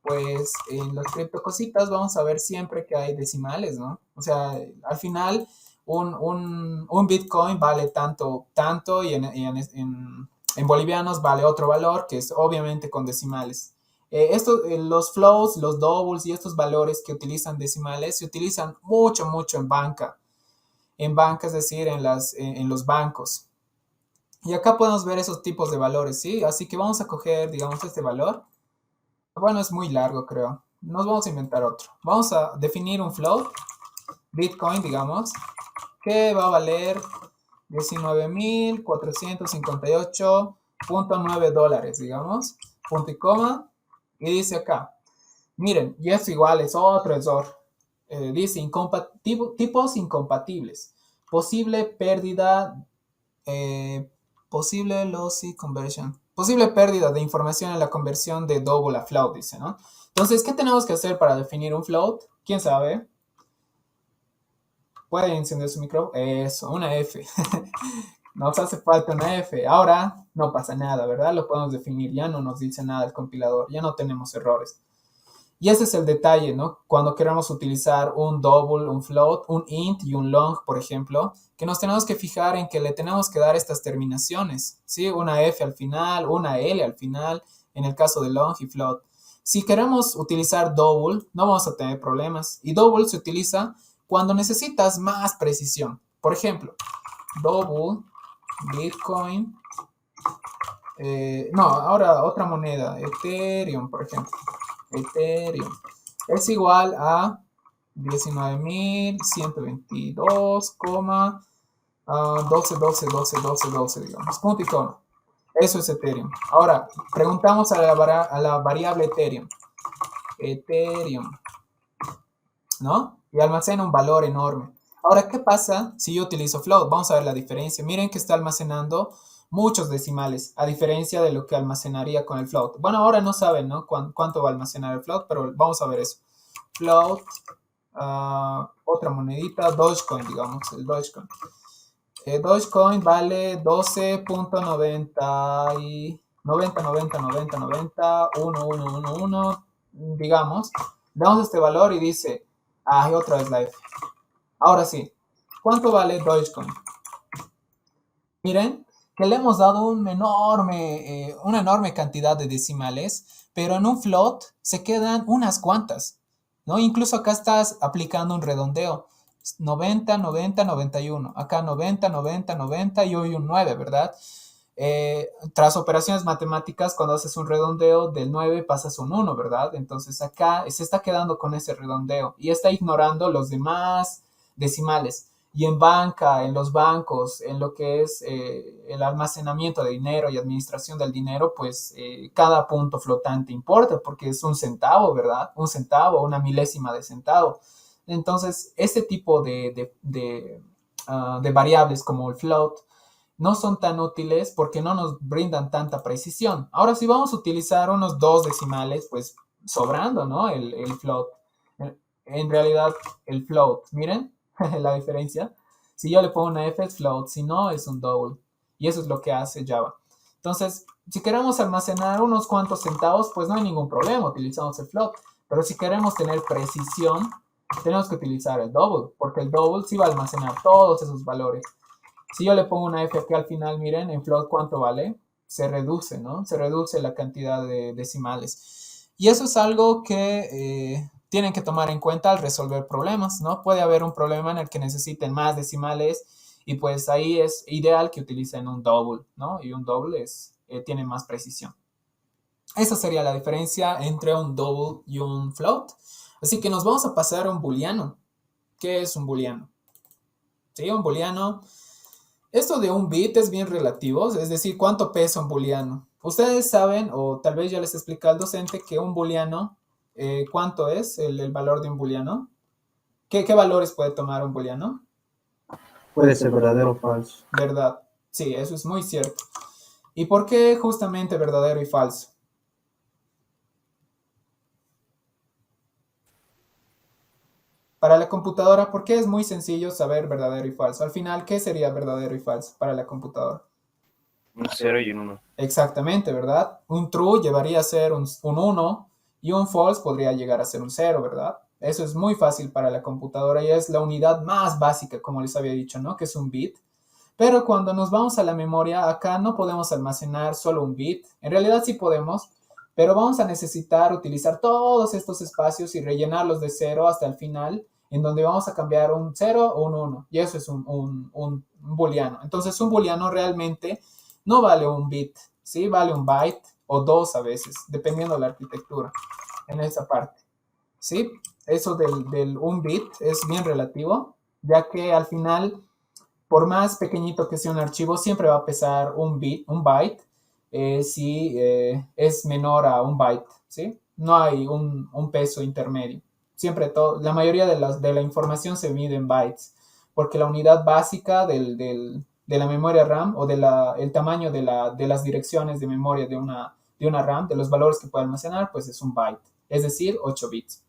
pues en las cripto cositas vamos a ver siempre que hay decimales, ¿no? O sea, al final un Bitcoin vale tanto y en bolivianos vale otro valor que es obviamente con decimales. Los flows, los doubles y estos valores que utilizan decimales se utilizan mucho, mucho en banca. En banca, es decir, en los bancos. Y acá podemos ver esos tipos de valores, ¿sí? Así que vamos a coger, digamos, este valor. Bueno, es muy largo, creo. Nos vamos a inventar otro. Vamos a definir un float, Bitcoin, digamos, que va a valer $19,458.9, digamos, punto y coma, y dice acá, miren, y esto igual es otro error. Dice tipos incompatibles, posible pérdida, posible lossy conversion, posible pérdida de información en la conversión de double a float, dice, ¿no? Entonces, ¿qué tenemos que hacer para definir un float? ¿Quién sabe? ¿Puede encender su micro? Eso, una F. Nos hace falta una F. Ahora no pasa nada, ¿verdad? Lo podemos definir. Ya no nos dice nada el compilador. Ya no tenemos errores. Y ese es el detalle, ¿no? Cuando queremos utilizar un double, un float, un int y un long, por ejemplo, que nos tenemos que fijar en que le tenemos que dar estas terminaciones, ¿sí? Una F al final, una L al final, en el caso de long y float. Si queremos utilizar double, no vamos a tener problemas. Y double se utiliza cuando necesitas más precisión. Por ejemplo, double Bitcoin. No, ahora otra moneda, Ethereum, por ejemplo. Ethereum es igual a 19.122,12, digamos, punto y coma. Eso es Ethereum. Ahora, preguntamos a la variable Ethereum. Ethereum, ¿no? Y almacena un valor enorme. Ahora, ¿qué pasa si yo utilizo float? Vamos a ver la diferencia. Miren que está almacenando muchos decimales, a diferencia de lo que almacenaría con el float. Bueno, ahora no saben, ¿no? Cuánto va a almacenar el float, pero vamos a ver eso. Float, otra monedita, Dogecoin, digamos, el Dogecoin. Dogecoin vale 12.90 y 11, digamos. Le damos este valor y dice, y otra vez la F. Ahora sí, ¿cuánto vale Dogecoin? Miren que le hemos dado una enorme cantidad de decimales, pero en un float se quedan unas cuantas, ¿no? Incluso acá estás aplicando un redondeo. 90, 90, 91. Acá 90, 90, 90 y hoy un 9, ¿verdad? Tras operaciones matemáticas, cuando haces un redondeo del 9 pasas un 1, ¿verdad? Entonces acá se está quedando con ese redondeo y está ignorando los demás decimales. Y en banca, en los bancos, en lo que es el almacenamiento de dinero y administración del dinero, pues cada punto flotante importa porque es un centavo, ¿verdad? Un centavo, una milésima de centavo. Entonces, este tipo de variables como el float no son tan útiles porque no nos brindan tanta precisión. Ahora, si vamos a utilizar unos dos decimales, pues sobrando, ¿no? El float. En realidad, el float, miren la diferencia. Si yo le pongo una F es float, si no es un double. Y eso es lo que hace Java. Entonces, si queremos almacenar unos cuantos centavos, pues no hay ningún problema, utilizamos el float. Pero si queremos tener precisión, tenemos que utilizar el double, porque el double sí va a almacenar todos esos valores. Si yo le pongo una F aquí al final, miren, en float cuánto vale, se reduce, ¿no? Se reduce la cantidad de decimales. Y eso es algo que tienen que tomar en cuenta al resolver problemas, ¿no? Puede haber un problema en el que necesiten más decimales y pues ahí es ideal que utilicen un double, ¿no? Y un double tiene más precisión. Esa sería la diferencia entre un double y un float. Así que nos vamos a pasar a un booleano. ¿Qué es un booleano? Sí, un booleano. Esto de un bit es bien relativo, es decir, ¿cuánto pesa un booleano? Ustedes saben, o tal vez ya les explica al docente, que un booleano, ¿cuánto es el valor de un booleano? ¿Qué valores puede tomar un booleano? Puede ser verdadero o falso. Verdad. Sí, eso es muy cierto. ¿Y por qué justamente verdadero y falso? Para la computadora, ¿por qué es muy sencillo saber verdadero y falso? Al final, ¿qué sería verdadero y falso para la computadora? Un 0 y un 1. Exactamente, ¿verdad? Un true llevaría a ser un 1 y un false podría llegar a ser un 0, ¿verdad? Eso es muy fácil para la computadora y es la unidad más básica, como les había dicho, ¿no? Que es un bit. Pero cuando nos vamos a la memoria, acá no podemos almacenar solo un bit. En realidad sí podemos, pero vamos a necesitar utilizar todos estos espacios y rellenarlos de 0 hasta el final, en donde vamos a cambiar un 0 o un 1. Y eso es un booleano. Entonces, un booleano realmente no vale un bit, ¿sí? Vale un byte o dos a veces, dependiendo de la arquitectura en esa parte, ¿sí? Eso del un bit es bien relativo, ya que al final por más pequeñito que sea un archivo, siempre va a pesar un byte, si es menor a un byte, ¿sí? No hay un peso intermedio. Siempre la mayoría de la información se mide en bytes, porque la unidad básica de la memoria RAM o el tamaño de las direcciones de memoria de una RAM, de los valores que puede almacenar, pues es un byte, es decir, 8 bits.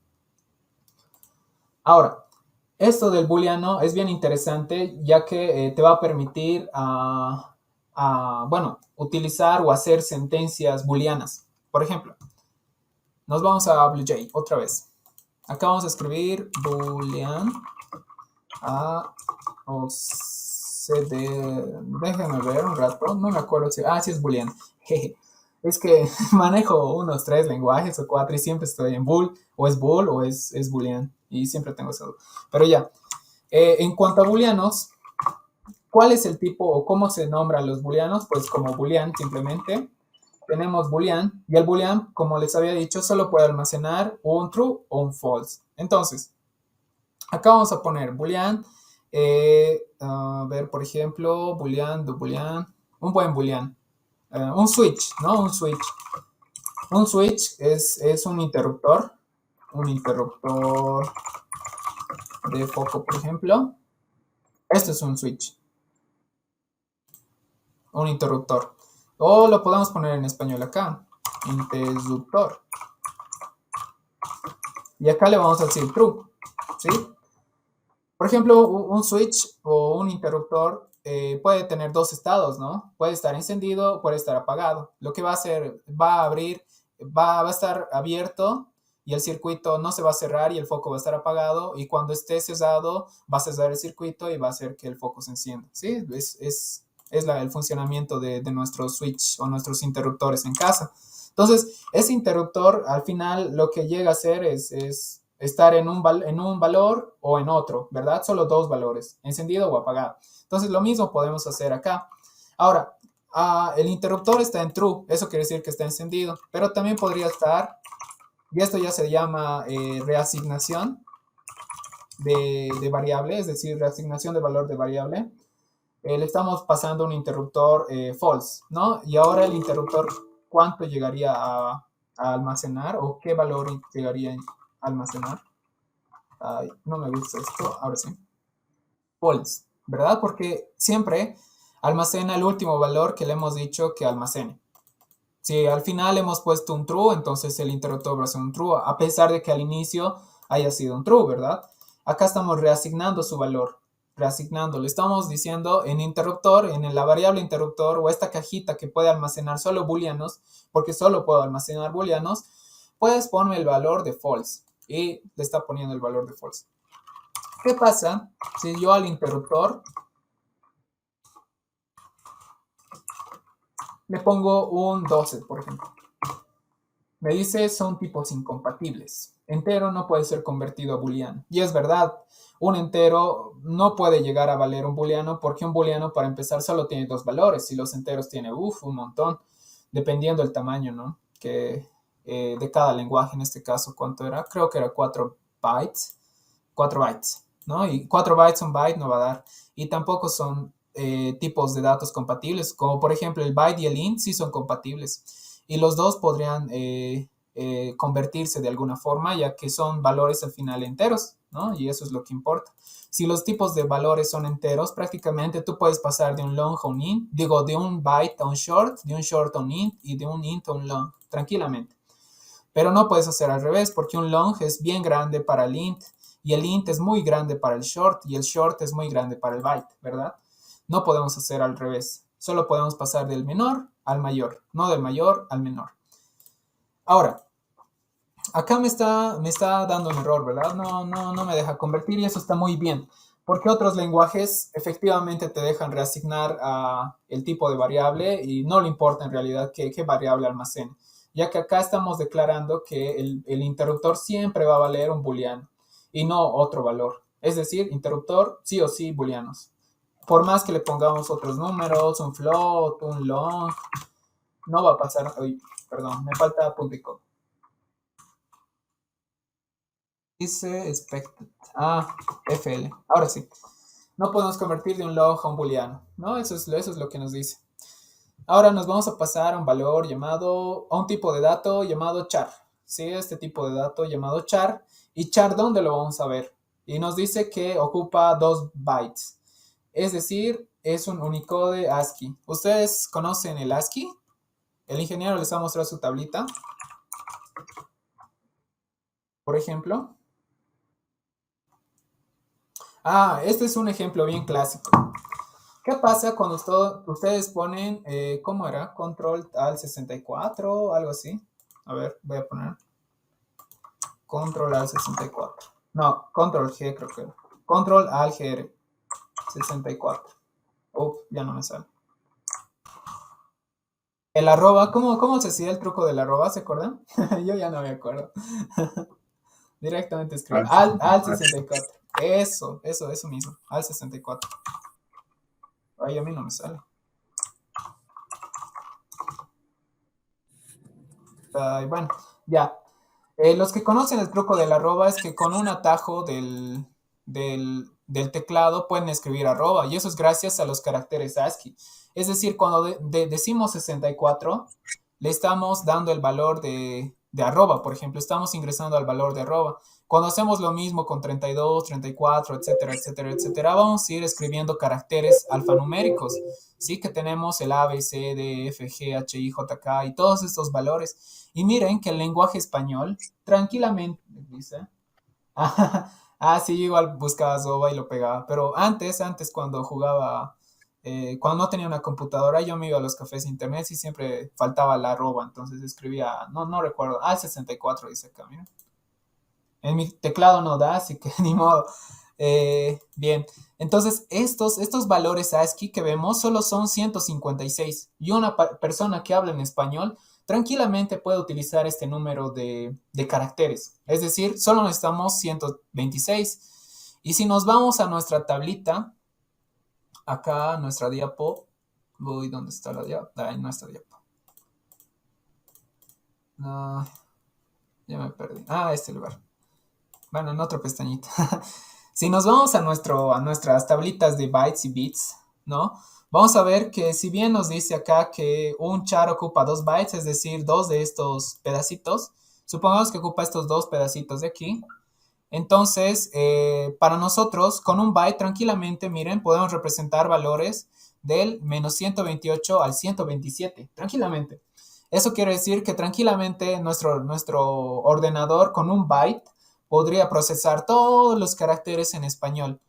Ahora, esto del booleano es bien interesante, ya que te va a permitir bueno, utilizar o hacer sentencias booleanas. Por ejemplo, nos vamos a BlueJ otra vez. Acá vamos a escribir boolean a o cd. Déjenme ver un rato, no me acuerdo si... sí es boolean. Es que manejo unos 3 lenguajes o 4 y siempre estoy en bool, o es boolean, y siempre tengo eso. Pero ya, en cuanto a booleanos, ¿cuál es el tipo o cómo se nombran los booleanos? Pues como boolean simplemente. Tenemos boolean, y el boolean, como les había dicho, solo puede almacenar un true o un false. Entonces, acá vamos a poner boolean, a ver, por ejemplo, boolean, un buen boolean, un switch, ¿no? Un switch. Un switch es un interruptor de foco, por ejemplo. Esto es un switch, un interruptor. O lo podemos poner en español acá, interruptor. Y acá le vamos a decir true, ¿sí? Por ejemplo, un switch o un interruptor puede tener dos estados, ¿no? Puede estar encendido, puede estar apagado. Lo que va a hacer, va a abrir, va a estar abierto y el circuito no se va a cerrar y el foco va a estar apagado, y cuando esté cerrado va a cerrar el circuito y va a hacer que el foco se encienda, ¿sí? Es el funcionamiento de nuestros switch o nuestros interruptores en casa. Entonces, ese interruptor al final lo que llega a hacer es estar en un valor o en otro, ¿verdad? Solo dos valores, encendido o apagado. Entonces, lo mismo podemos hacer acá. Ahora, el interruptor está en true, eso quiere decir que está encendido, pero también podría estar, y esto ya se llama reasignación de variable, es decir, reasignación de valor de variable. Le estamos pasando un interruptor false, ¿no? Y ahora el interruptor, ¿cuánto llegaría a almacenar o qué valor llegaría a almacenar? Ay, no me gusta esto, ahora sí. False, ¿verdad? Porque siempre almacena el último valor que le hemos dicho que almacene. Si al final hemos puesto un true, entonces el interruptor va a ser un true, a pesar de que al inicio haya sido un true, ¿verdad? Acá estamos reasignando su valor, reasignando. Le estamos diciendo en interruptor, en la variable interruptor, o esta cajita que puede almacenar solo booleanos, porque solo puedo almacenar booleanos, puedes ponerme el valor de false. Y le está poniendo el valor de false. ¿Qué pasa si yo al interruptor le pongo un 12, por ejemplo? Me dice son tipos incompatibles. Entero no puede ser convertido a booleano. Y es verdad, un entero no puede llegar a valer un booleano, porque un booleano para empezar solo tiene dos valores y los enteros tiene un montón, dependiendo del tamaño, ¿no? Que de cada lenguaje, en este caso, ¿cuánto era? Creo que era 4 bytes. 4 bytes, ¿no? Y 4 bytes, un byte no va a dar. Y tampoco son tipos de datos compatibles, como por ejemplo el byte y el int sí son compatibles. Y los dos podrían convertirse de alguna forma, ya que son valores al final enteros, ¿no? Y eso es lo que importa. Si los tipos de valores son enteros, prácticamente tú puedes pasar de un long a un int, digo, de un byte a un short, de un short a un int y de un int a un long, tranquilamente. Pero no puedes hacer al revés, porque un long es bien grande para el int y el int es muy grande para el short y el short es muy grande para el byte, ¿verdad? No podemos hacer al revés. Solo podemos pasar del menor al mayor, no del mayor al menor. Ahora, acá me está dando un error, ¿verdad? No me deja convertir, y eso está muy bien, porque otros lenguajes efectivamente te dejan reasignar el tipo de variable y no le importa en realidad qué variable almacene, ya que acá estamos declarando que el interruptor siempre va a valer un booleano y no otro valor. Es decir, interruptor sí o sí booleanos. Por más que le pongamos otros números, un float, un long, no va a pasar. Uy, perdón, me falta punto y coma. Dice expected. FL. Ahora sí. No podemos convertir de un log a un booleano, ¿no? Eso es lo que nos dice. Ahora nos vamos a pasar a un valor llamado, a un tipo de dato llamado char. ¿Sí? Este tipo de dato llamado char. ¿Y char dónde lo vamos a ver? Y nos dice que ocupa 2 bytes. Es decir, es un Unicode ASCII. ¿Ustedes conocen el ASCII? El ingeniero les va a mostrar su tablita. Por ejemplo. Este es un ejemplo bien clásico. ¿Qué pasa cuando ustedes ponen, ¿cómo era? Control al 64, algo así. A ver, voy a poner Control al 64. No, Control G creo que era. Control al GR 64. Ya no me sale. El arroba, ¿cómo se hacía el truco del arroba? ¿Se acuerdan? Yo ya no me acuerdo. Directamente escribo al 64. Eso mismo. Al 64. Ay, a mí no me sale. Bueno, ya. Los que conocen el truco del arroba es que con un atajo del teclado pueden escribir arroba, y eso es gracias a los caracteres ASCII. Es decir, cuando decimos 64, le estamos dando el valor de arroba, por ejemplo, estamos ingresando al valor de arroba. Cuando hacemos lo mismo con 32, 34, etcétera, etcétera, etcétera, vamos a ir escribiendo caracteres alfanuméricos, ¿sí? Que tenemos el A, B, C, D, F, G, H, I, J, K y todos estos valores. Y miren que el lenguaje español tranquilamente dice, sí, igual buscaba Zoba y lo pegaba, pero antes cuando jugaba, cuando no tenía una computadora, yo me iba a los cafés de internet y siempre faltaba la arroba, entonces escribía, no recuerdo, 64 dice acá, mira. En mi teclado no da, así que ni modo. Bien, entonces estos valores ASCII que vemos solo son 156 y una persona que habla en español tranquilamente puede utilizar este número de caracteres. Es decir, solo necesitamos 126. Y si nos vamos a nuestra tablita, acá nuestra diapo, uy, ¿dónde está la diapo? En nuestra diapo. No, ya me perdí. Este lugar. Bueno, en otra pestañita. Si nos vamos a nuestras tablitas de bytes y bits, ¿no? Vamos a ver que si bien nos dice acá que un char ocupa 2 bytes, es decir, 2 de estos pedacitos, supongamos que ocupa estos 2 pedacitos de aquí. Entonces, para nosotros, con un byte, tranquilamente, miren, podemos representar valores del menos 128 al 127, tranquilamente. Eso quiere decir que tranquilamente nuestro ordenador con un byte podría procesar todos los caracteres en español.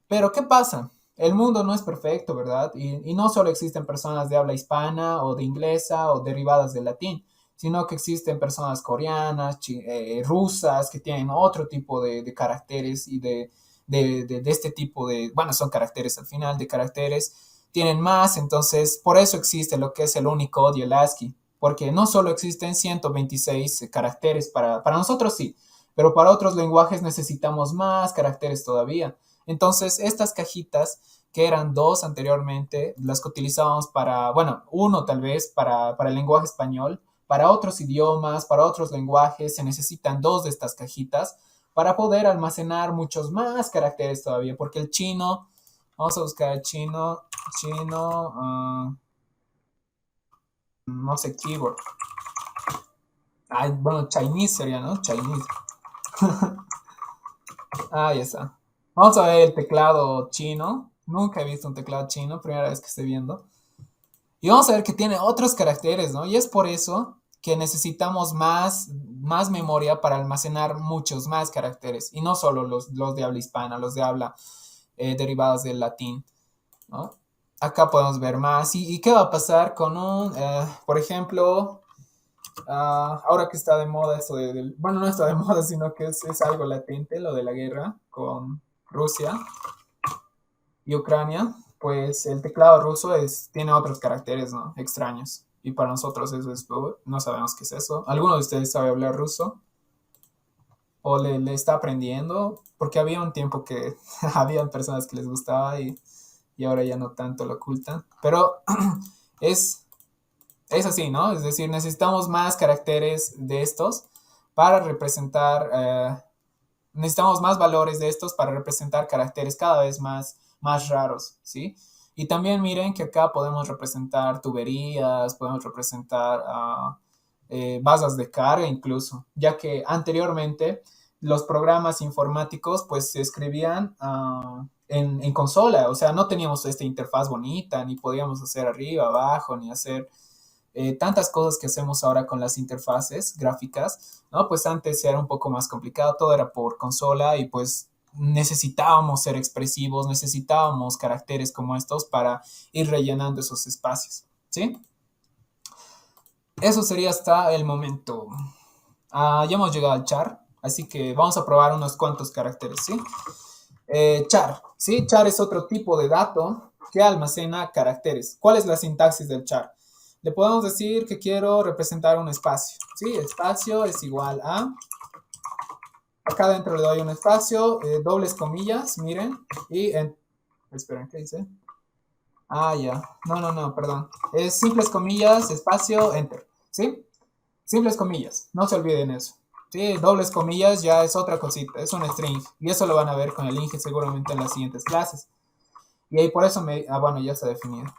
Pero ¿qué pasa? El mundo no es perfecto, ¿verdad? Y no solo existen personas de habla hispana o de inglesa o derivadas del latín, sino que existen personas coreanas, rusas, que tienen otro tipo de caracteres y de este tipo de, bueno, son caracteres al final, de caracteres, tienen más, entonces por eso existe lo que es el Unicode y el ASCII, porque no solo existen 126 caracteres para nosotros sí, pero para otros lenguajes necesitamos más caracteres todavía. Entonces, estas cajitas, que eran 2 anteriormente, las que utilizábamos para, bueno, uno tal vez para el lenguaje español, para otros idiomas, para otros lenguajes, se necesitan 2 de estas cajitas para poder almacenar muchos más caracteres todavía, porque el chino, vamos a buscar el chino, no sé, keyboard. Bueno, Chinese sería, ¿no? Chinese. Ya está. Vamos a ver el teclado chino. Nunca he visto un teclado chino, primera vez que estoy viendo. Y vamos a ver que tiene otros caracteres, ¿no? Y es por eso que necesitamos más memoria para almacenar muchos más caracteres. Y no solo los de habla hispana, los de habla derivados del latín, ¿no? Acá podemos ver más. ¿Y qué va a pasar con por ejemplo, ahora que está de moda esto bueno, no está de moda, sino que es algo latente, lo de la guerra con Rusia y Ucrania, pues el teclado ruso tiene otros caracteres, ¿no? Extraños. Y para nosotros eso es, no sabemos qué es eso. ¿Alguno de ustedes sabe hablar ruso? ¿O le está aprendiendo? Porque había un tiempo que había personas que les gustaba y ahora ya no tanto lo ocultan. Pero es así, ¿no? Es decir, necesitamos más caracteres de estos para representar, necesitamos más valores de estos para representar caracteres cada vez más más raros, ¿sí? Y también miren que acá podemos representar tuberías, podemos representar basas de carga incluso, ya que anteriormente los programas informáticos pues se escribían en consola, o sea, no teníamos esta interfaz bonita, ni podíamos hacer arriba, abajo, ni hacer tantas cosas que hacemos ahora con las interfaces gráficas, ¿no? Pues antes era un poco más complicado, todo era por consola y pues necesitábamos ser expresivos, necesitábamos caracteres como estos para ir rellenando esos espacios, ¿sí? Eso sería hasta el momento. Ya hemos llegado al char, así que vamos a probar unos cuantos caracteres, ¿sí? Char, ¿sí? Char es otro tipo de dato que almacena caracteres. ¿Cuál es la sintaxis del char? Le podemos decir que quiero representar un espacio, ¿sí? Espacio es igual a... Acá dentro le doy un espacio, dobles comillas, miren, y... esperen, ¿qué dice? Ya. No, perdón. Es simples comillas, espacio, enter, ¿sí? Simples comillas, no se olviden eso. Sí, dobles comillas ya es otra cosita, es un string. Y eso lo van a ver con el Inge seguramente en las siguientes clases. Y ahí por eso bueno, ya está definido.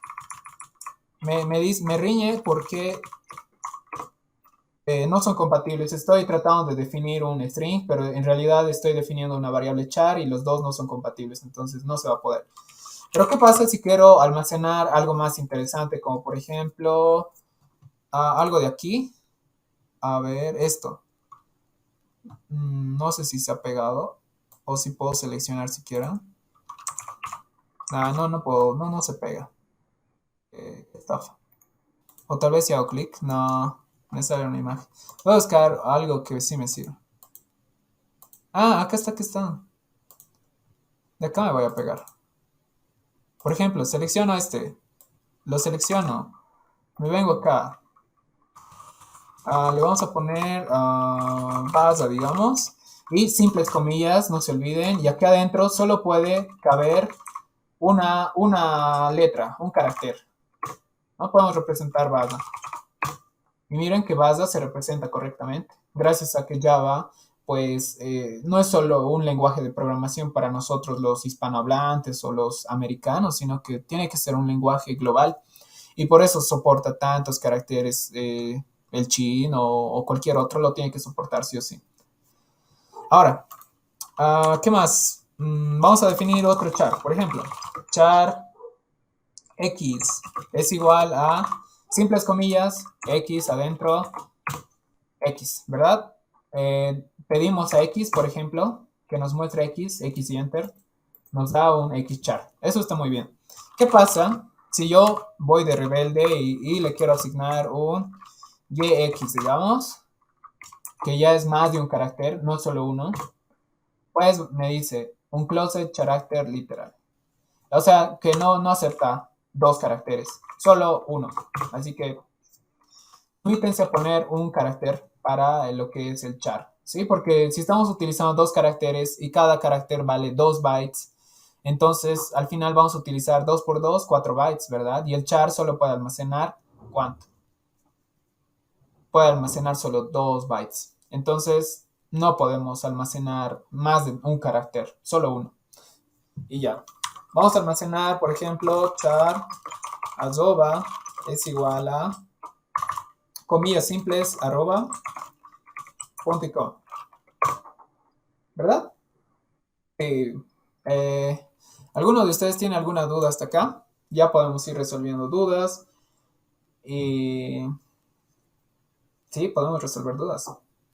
Me riñe porque no son compatibles. Estoy tratando de definir un string, pero en realidad estoy definiendo una variable char y los dos no son compatibles, entonces no se va a poder. Pero ¿qué pasa si quiero almacenar algo más interesante, como por ejemplo algo de aquí? A ver, esto. No sé si se ha pegado o si puedo seleccionar siquiera. No puedo, no se pega. Estafa. O tal vez si hago clic, no, me sale una imagen. Voy a buscar algo que sí me sirva. Acá está. De acá me voy a pegar. Por ejemplo, selecciono este. Lo selecciono. Me vengo acá. Le vamos a poner base, digamos. Y simples comillas, no se olviden. Y aquí adentro solo puede caber una letra, un carácter. No podemos representar base. Y miren que base se representa correctamente. Gracias a que Java, pues, no es solo un lenguaje de programación para nosotros los hispanohablantes o los americanos, sino que tiene que ser un lenguaje global. Y por eso soporta tantos caracteres. El chino o cualquier otro lo tiene que soportar sí o sí. Ahora, ¿qué más? Vamos a definir otro char. Por ejemplo, char x es igual a, simples comillas, x adentro, x, ¿verdad? Pedimos a x, por ejemplo, que nos muestre x y enter, nos da un x char. Eso está muy bien. ¿Qué pasa si yo voy de rebelde y le quiero asignar un yx, digamos, que ya es más de un carácter, no solo uno? Pues me dice un closet character literal. O sea, que no acepta dos caracteres, solo uno. Así que limítense a poner un carácter para lo que es el char, ¿sí? Porque si estamos utilizando dos caracteres y cada carácter vale 2 bytes, entonces al final vamos a utilizar 2 por 2, 4 bytes, ¿verdad? Y el char solo puede almacenar, ¿cuánto? Puede almacenar solo 2 bytes. Entonces no podemos almacenar más de un carácter, solo uno. Y ya. Vamos a almacenar, por ejemplo, char arroba es igual a comillas simples arroba .com, ¿verdad? ¿Alguno de ustedes tiene alguna duda hasta acá? Ya podemos ir resolviendo dudas. Y sí, podemos resolver dudas.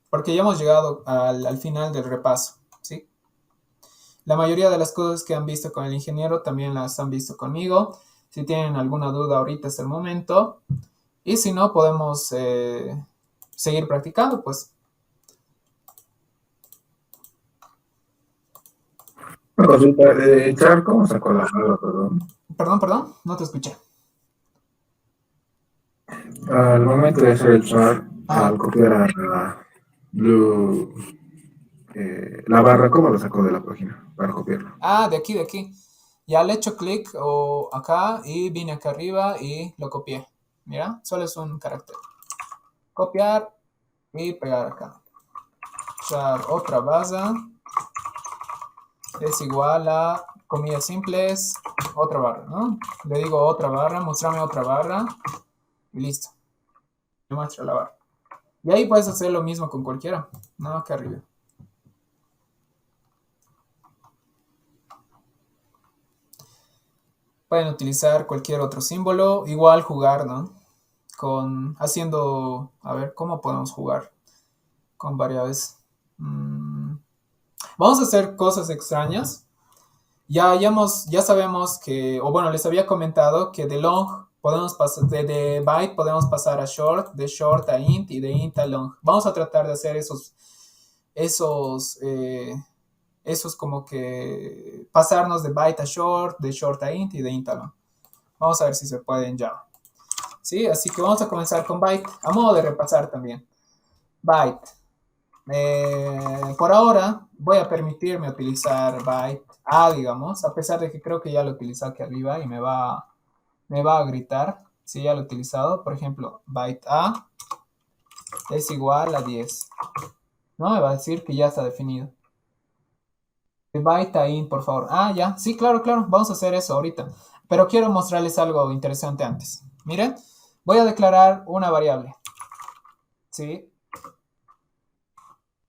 Porque ya hemos llegado al final del repaso, ¿sí? La mayoría de las cosas que han visto con el ingeniero también las han visto conmigo. Si tienen alguna duda ahorita es el momento. Y si no, podemos seguir practicando, pues. Una consulta, Char, ¿cómo sacó la palabra, perdón? Perdón, no te escuché. Al momento de hacer el Char, Ajá. al copiar la barra, ¿cómo lo sacó de la página para copiarlo? De aquí. Ya le he hecho clic acá y vine acá arriba y lo copié. Mira, solo es un carácter. Copiar y pegar acá. Usar otra base es igual a comillas simples, otra barra, ¿no? Le digo otra barra, mostrame otra barra, y listo. Me muestra la barra. Y ahí puedes hacer lo mismo con cualquiera, ¿no? Acá arriba. Pueden utilizar cualquier otro símbolo, igual jugar, ¿no? A ver, ¿cómo podemos jugar con variables? Vamos a hacer cosas extrañas. Ya sabemos que, o bueno, les había comentado que de long podemos pasar, de byte podemos pasar a short, de short a int y de int a long. Vamos a tratar de hacer esos como que pasarnos de byte a short, de short a int y de int a long. Vamos a ver si se puede en Java. ¿Sí? Así que vamos a comenzar con byte, a modo de repasar también. Byte. Por ahora voy a permitirme utilizar byte A, digamos, a pesar de que creo que ya lo he utilizado aquí arriba y me va a gritar si ya lo he utilizado. Por ejemplo, byte A es igual a 10. No me va a decir que ya está definido. Byte a int, por favor. Ah, ya. Sí, claro, claro. Vamos a hacer eso ahorita. Pero quiero mostrarles algo interesante antes. Miren, voy a declarar una variable. ¿Sí?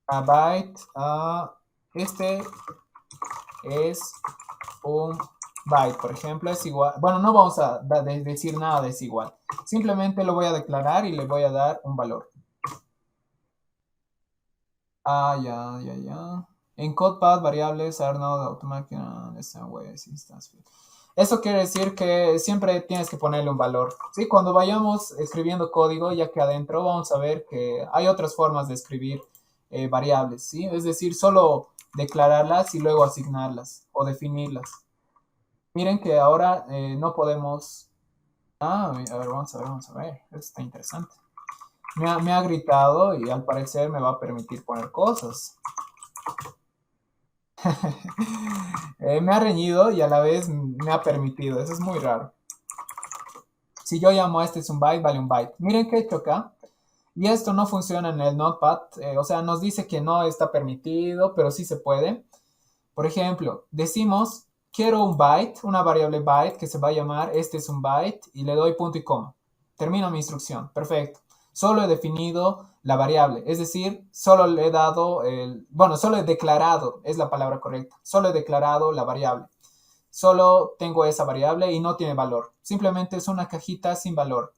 A byte a este es un byte, por ejemplo, es igual. Bueno, no vamos a decir nada de es igual. Simplemente lo voy a declarar y le voy a dar un valor. Ah, ya. En CodePath, variables are not automatic in the same way as instance field. Eso quiere decir que siempre tienes que ponerle un valor. ¿Sí? Cuando vayamos escribiendo código, ya que adentro vamos a ver que hay otras formas de escribir variables, ¿sí? Es decir, solo declararlas y luego asignarlas o definirlas. Miren que ahora no podemos... Ah, a ver, vamos a ver. Esto está interesante. Me ha gritado y al parecer me va a permitir poner cosas. Me ha reñido y a la vez me ha permitido. Eso es muy raro. Si yo llamo a este es un byte, vale un byte. Miren qué he hecho acá. Y esto no funciona en el Notepad. O sea, nos dice que no está permitido, pero sí se puede. Por ejemplo, decimos, quiero un byte, una variable byte que se va a llamar este es un byte y le doy punto y coma. Termino mi instrucción. Perfecto. Solo he definido la variable, es decir, solo le he dado solo he declarado, es la palabra correcta, solo he declarado la variable. Solo tengo esa variable y no tiene valor. Simplemente es una cajita sin valor.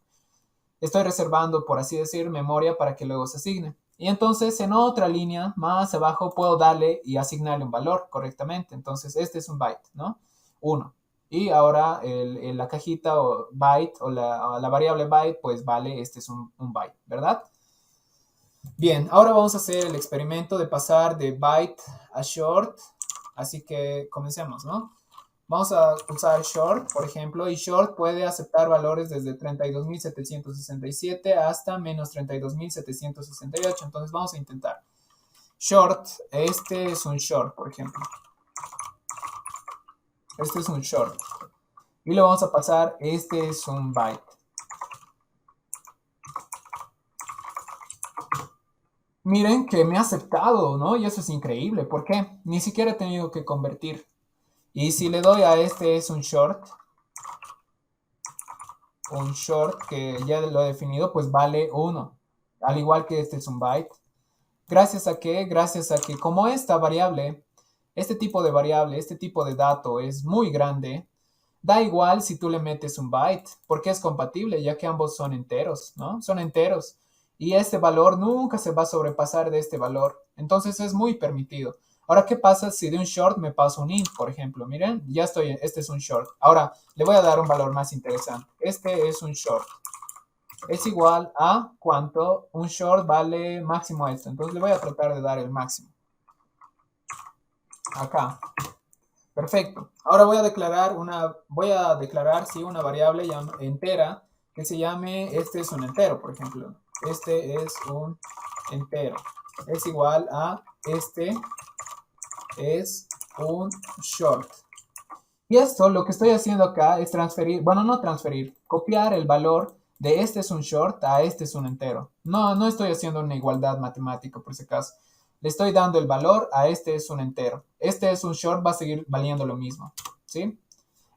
Estoy reservando, por así decir, memoria para que luego se asigne. Y entonces en otra línea más abajo puedo darle y asignarle un valor correctamente. Entonces este es un byte, ¿no? 1. Y ahora la cajita o byte o la variable byte pues vale, este es un byte, ¿verdad? Bien, ahora vamos a hacer el experimento de pasar de byte a short. Así que comencemos, ¿no? Vamos a usar short, por ejemplo, y short puede aceptar valores desde 32.767 hasta menos 32.768. Entonces vamos a intentar. Short, este es un short, por ejemplo. Este es un short. Y le vamos a pasar, este es un byte. Miren que me ha aceptado, ¿no? Y eso es increíble. ¿Por qué? Ni siquiera he tenido que convertir. Y si le doy a este es un short que ya lo he definido, pues vale 1. Al igual que este es un byte. ¿Gracias a qué? Gracias a que como esta variable, este tipo de variable, este tipo de dato es muy grande, da igual si tú le metes un byte, porque es compatible, ya que ambos son enteros, ¿no? Son enteros. Y este valor nunca se va a sobrepasar de este valor. Entonces es muy permitido. Ahora, ¿qué pasa si de un short me paso un int, por ejemplo? Miren, ya estoy, este es un short. Ahora, le voy a dar un valor más interesante. Este es un short. Es igual a cuánto un short vale máximo a esto. Entonces le voy a tratar de dar el máximo. Acá. Perfecto. Ahora voy a declarar una variable entera que se llame, este es un entero, por ejemplo. Este es un entero. Es igual a este es un short. Y esto lo que estoy haciendo acá es transferir, bueno, no transferir, copiar el valor de este es un short a este es un entero. No estoy haciendo una igualdad matemática por si acaso. Le estoy dando el valor a este es un entero. Este es un short, va a seguir valiendo lo mismo. ¿sí?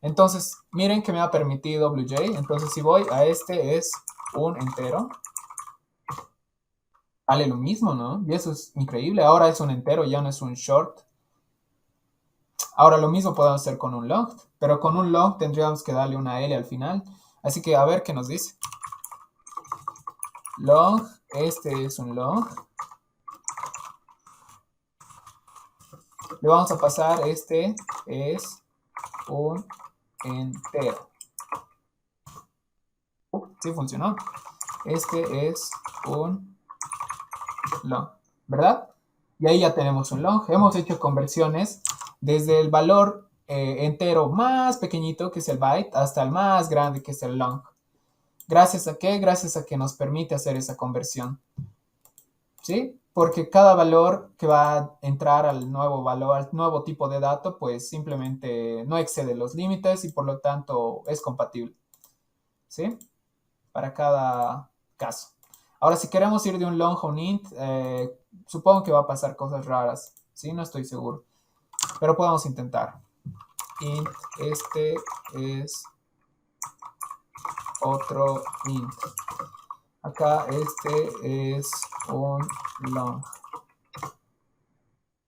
Entonces, miren que me ha permitido BlueJ. Entonces, si voy a este es un entero, vale lo mismo, ¿no? Y eso es increíble. Ahora es un entero, ya no es un short. Ahora lo mismo podemos hacer con un long, pero con un long tendríamos que darle una L al final. Así que a ver qué nos dice. Long, este es un long. Le vamos a pasar, este es un entero. Sí funcionó. Este es un long, ¿verdad? Y ahí ya tenemos un long. Hemos hecho conversiones desde el valor entero más pequeñito, que es el byte, hasta el más grande, que es el long. ¿Gracias a qué? Gracias a que nos permite hacer esa conversión. ¿Sí? Porque cada valor que va a entrar al nuevo valor, al nuevo tipo de dato, pues simplemente no excede los límites y por lo tanto es compatible. ¿Sí? Para cada caso. Ahora, si queremos ir de un long a un int, supongo que va a pasar cosas raras. ¿Sí? No estoy seguro. Pero podemos intentar. Int, este es otro int. Acá este es un long.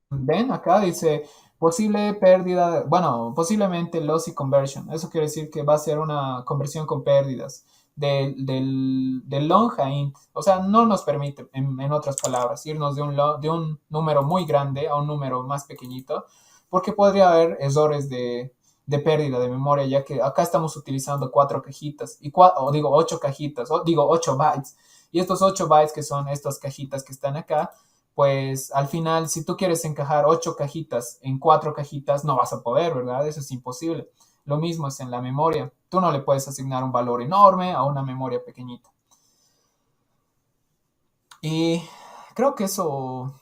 ¿Ven? Acá dice posible pérdida, bueno, posiblemente lossy conversion. Eso quiere decir que va a ser una conversión con pérdidas del long a int. O sea, no nos permite, en otras palabras, irnos de un número muy grande a un número más pequeñito, porque podría haber errores de pérdida de memoria, ya que acá estamos utilizando 4 cajitas, o digo 8 cajitas, o digo 8 bytes. Y estos 8 bytes que son estas cajitas que están acá, pues al final, si tú quieres encajar 8 cajitas en 4 cajitas, no vas a poder, ¿verdad? Eso es imposible. Lo mismo es en la memoria. Tú no le puedes asignar un valor enorme a una memoria pequeñita. Y creo que eso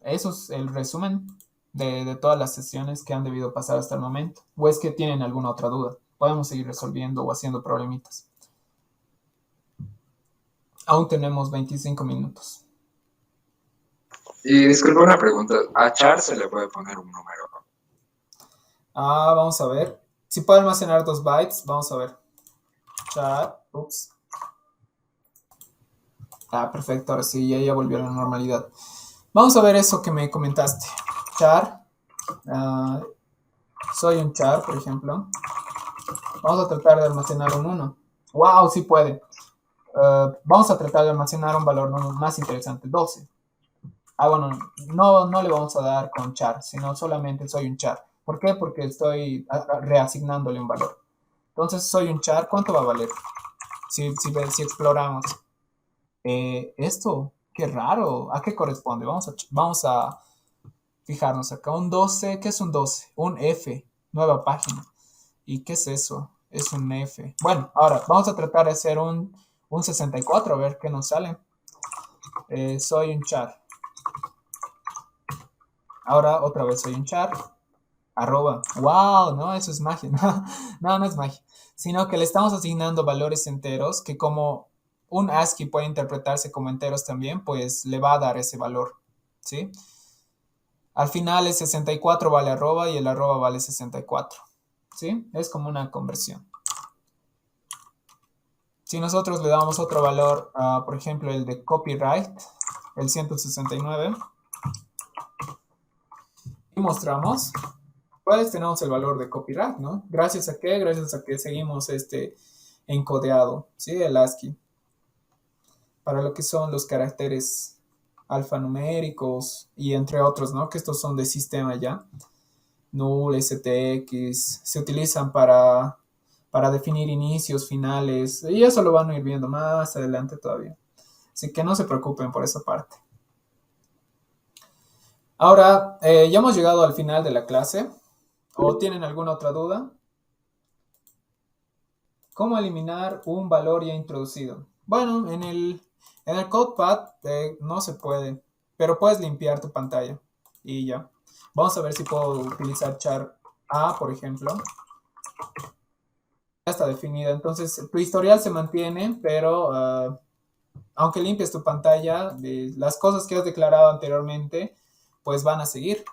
es el resumen de todas las sesiones que han debido pasar hasta el momento. ¿O es que tienen alguna otra duda? Podemos seguir resolviendo o haciendo problemitas. Aún tenemos 25 minutos. Y disculpa una pregunta, ¿a char se le puede poner un número? Vamos a ver. Si puede almacenar 2 bytes, vamos a ver. Char, ups. Perfecto, ahora sí, ya volvió a la normalidad. Vamos a ver eso que me comentaste. Char. Soy un char, por ejemplo. Vamos a tratar de almacenar un 1. ¡Wow! Sí puede. Vamos a tratar de almacenar un valor más interesante, 12. Bueno, no le vamos a dar con char, sino solamente soy un char. ¿Por qué? Porque estoy reasignándole un valor. Entonces, soy un char, ¿cuánto va a valer? Si exploramos. Esto, qué raro. ¿A qué corresponde? Vamos a fijarnos acá. Un 12, ¿qué es un 12? Un F, nueva página. ¿Y qué es eso? Es un F. Bueno, ahora vamos a tratar de hacer un 64, a ver qué nos sale. Soy un char. Ahora otra vez soy un char. Arroba. ¡Wow! No, eso es magia. No es magia. Sino que le estamos asignando valores enteros que como un ASCII puede interpretarse como enteros también, pues le va a dar ese valor. ¿Sí? Al final el 64 vale arroba y el arroba vale 64. ¿Sí? Es como una conversión. Si nosotros le damos otro valor, por ejemplo, el de copyright, el 169, y mostramos, pues tenemos el valor de copyright, ¿no? ¿Gracias a qué? Gracias a que seguimos este encodeado, ¿sí? El ASCII. Para lo que son los caracteres alfanuméricos y entre otros, ¿no? Que estos son de sistema ya. Null, STX, se utilizan para definir inicios, finales, y eso lo van a ir viendo más adelante todavía. Así que no se preocupen por esa parte. Ahora, ya hemos llegado al final de la clase. ¿O tienen alguna otra duda? ¿Cómo eliminar un valor ya introducido? Bueno, en el CodePad no se puede, pero puedes limpiar tu pantalla y ya. Vamos a ver si puedo utilizar char A, por ejemplo. Ya está definida, entonces tu historial se mantiene, pero aunque limpies tu pantalla, las cosas que has declarado anteriormente, pues van a seguir.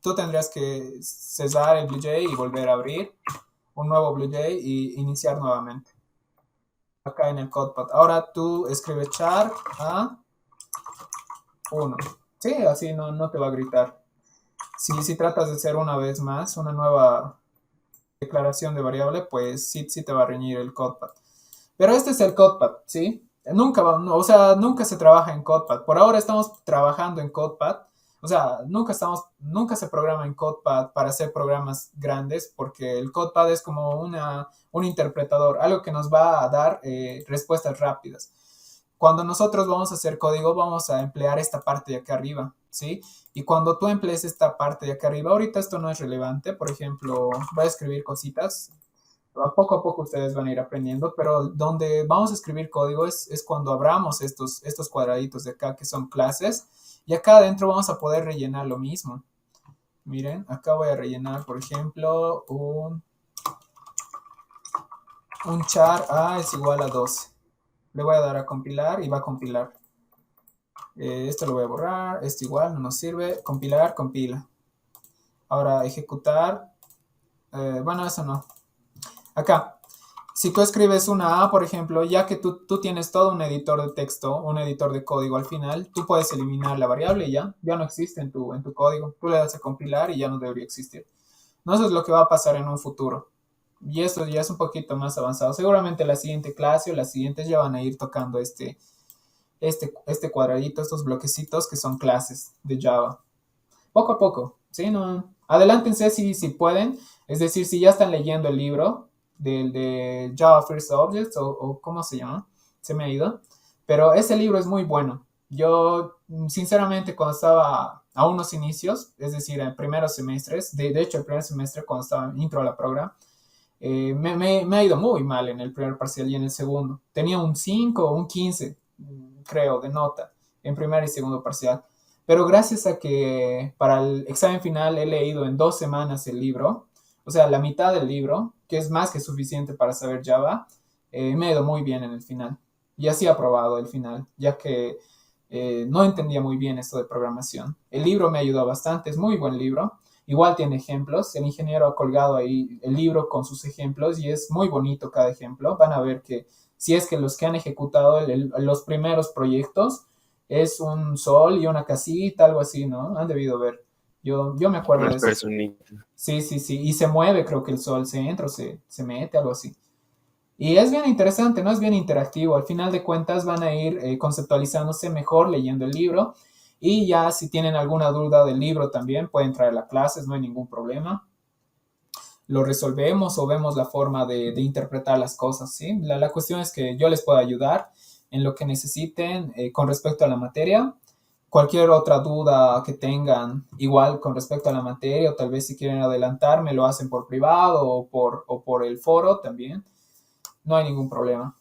tú tendrías que cesar el BlueJ y volver a abrir un nuevo BlueJ y iniciar nuevamente. Acá en el CodePad. Ahora tú escribes char a 1. Sí, así no te va a gritar. Si tratas de hacer una vez más una nueva declaración de variable, pues sí te va a reñir el CodePad. Pero este es el CodePad, ¿sí? Nunca se trabaja en CodePad. Por ahora estamos trabajando en CodePad. O sea, nunca se programa en CodePad para hacer programas grandes, porque el CodePad es como un interpretador, algo que nos va a dar respuestas rápidas. Cuando nosotros vamos a hacer código, vamos a emplear esta parte de acá arriba, ¿sí? Y cuando tú emplees esta parte de acá arriba, ahorita esto no es relevante. Por ejemplo, voy a escribir cositas. Poco a poco ustedes van a ir aprendiendo, pero donde vamos a escribir código es cuando abramos estos cuadraditos de acá que son clases, y acá adentro vamos a poder rellenar lo mismo. Miren, acá voy a rellenar, por ejemplo, un char a es igual a 12. Le voy a dar a compilar y va a compilar. Esto lo voy a borrar, esto igual no nos sirve. Compilar, compila. Ahora ejecutar. Bueno, eso no. Acá, si tú escribes una A, por ejemplo, ya que tú tienes todo un editor de texto, un editor de código al final, tú puedes eliminar la variable y ya no existe en tu código. Tú le das a compilar y ya no debería existir. No, eso es lo que va a pasar en un futuro. Y esto ya es un poquito más avanzado. Seguramente la siguiente clase o las siguientes ya van a ir tocando este cuadradito, estos bloquecitos que son clases de Java. Poco a poco, ¿sí? No, adelántense si pueden. Es decir, si ya están leyendo el libro de Java First Objects o ¿cómo se llama? Se me ha ido. Pero ese libro es muy bueno. Yo, sinceramente, cuando estaba a unos inicios, es decir, en primeros semestres, de hecho, el primer semestre, cuando estaba en intro a la program, me ha ido muy mal en el primer parcial y en el segundo. Tenía un 5 o un 15, creo, de nota en primer y segundo parcial. Pero gracias a que para el examen final he leído en 2 semanas el libro, o sea, la mitad del libro, que es más que suficiente para saber Java, me ha ido muy bien en el final. Y así he aprobado el final, ya que no entendía muy bien esto de programación. El libro me ayudó bastante, es muy buen libro. Igual tiene ejemplos, el ingeniero ha colgado ahí el libro con sus ejemplos y es muy bonito cada ejemplo. Van a ver que si es que los que han ejecutado los primeros proyectos es un sol y una casita, algo así, ¿no? Han debido ver. Yo me acuerdo de eso. Sí, y se mueve, creo que el sol se entra o se mete, algo así. Y es bien interesante, ¿no? Es bien interactivo. Al final de cuentas van a ir conceptualizándose mejor leyendo el libro. Y ya si tienen alguna duda del libro también pueden traer las clases, no hay ningún problema. Lo resolvemos o vemos la forma de interpretar las cosas, ¿sí? La cuestión es que yo les pueda ayudar en lo que necesiten con respecto a la materia. Cualquier otra duda que tengan, igual con respecto a la materia, o tal vez si quieren adelantar, me lo hacen por privado o por el foro también. No hay ningún problema.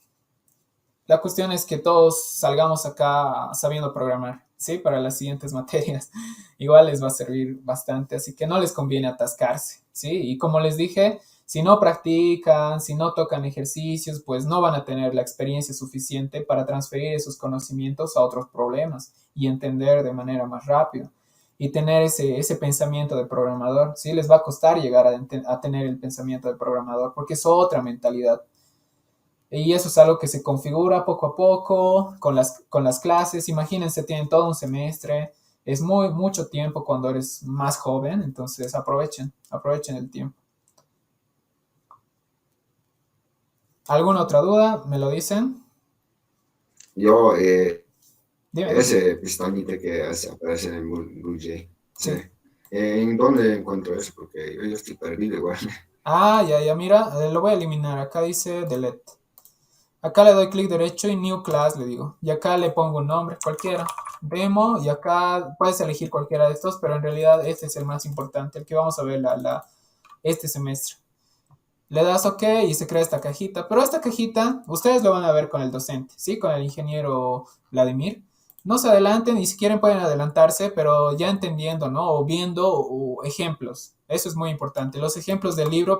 La cuestión es que todos salgamos acá sabiendo programar, ¿sí? Para las siguientes materias. Igual les va a servir bastante, así que no les conviene atascarse, ¿sí? Y como les dije, si no practican, si no tocan ejercicios, pues no van a tener la experiencia suficiente para transferir esos conocimientos a otros problemas y entender de manera más rápida. Y tener ese pensamiento de programador, ¿sí? Les va a costar llegar a tener el pensamiento de programador porque es otra mentalidad. Y eso es algo que se configura poco a poco con las clases. Imagínense, tienen todo un semestre. Es mucho tiempo cuando eres más joven, entonces aprovechen el tiempo. ¿Alguna otra duda? ¿Me lo dicen? Yo, Dime. ese pestañito que aparece en el BlueJ. Sí. ¿En dónde encuentro eso? Porque yo estoy perdido igual. Ya, mira, lo voy a eliminar. Acá dice delete. Acá le doy clic derecho y new class le digo. Y acá le pongo un nombre cualquiera. Demo, y acá puedes elegir cualquiera de estos, pero en realidad este es el más importante, el que vamos a ver este semestre. Le das OK y se crea esta cajita. Pero esta cajita, ustedes lo van a ver con el docente, ¿sí? Con el ingeniero Vladimir. No se adelanten y si quieren pueden adelantarse, pero ya entendiendo, ¿no? O viendo ejemplos. Eso es muy importante. Los ejemplos del libro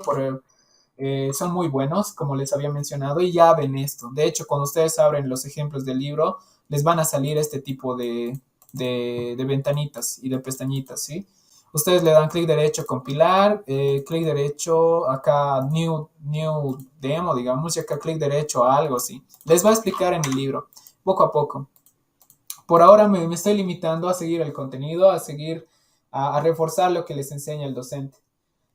son muy buenos, como les había mencionado, y ya ven esto. De hecho, cuando ustedes abren los ejemplos del libro, les van a salir este tipo de ventanitas y de pestañitas, ¿sí? Ustedes le dan clic derecho compilar, clic derecho acá new demo, digamos, y acá clic derecho a algo así. Les va a explicar en el libro, poco a poco. Por ahora me estoy limitando a seguir el contenido, a seguir, a reforzar lo que les enseña el docente.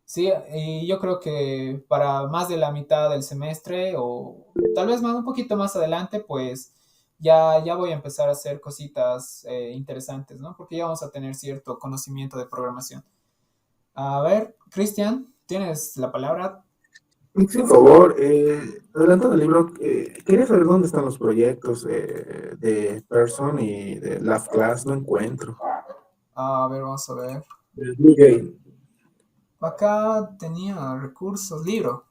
Sí, y yo creo que para más de la mitad del semestre o tal vez más un poquito más adelante, pues ya voy a empezar a hacer cositas interesantes, ¿no? Porque ya vamos a tener cierto conocimiento de programación. A ver, Cristian, tienes la palabra. Por favor, adelantando el libro, quería saber dónde están los proyectos de Person y de Lab Class, no encuentro. A ver, vamos a ver. El Blue Jay. Acá tenía recursos, libro.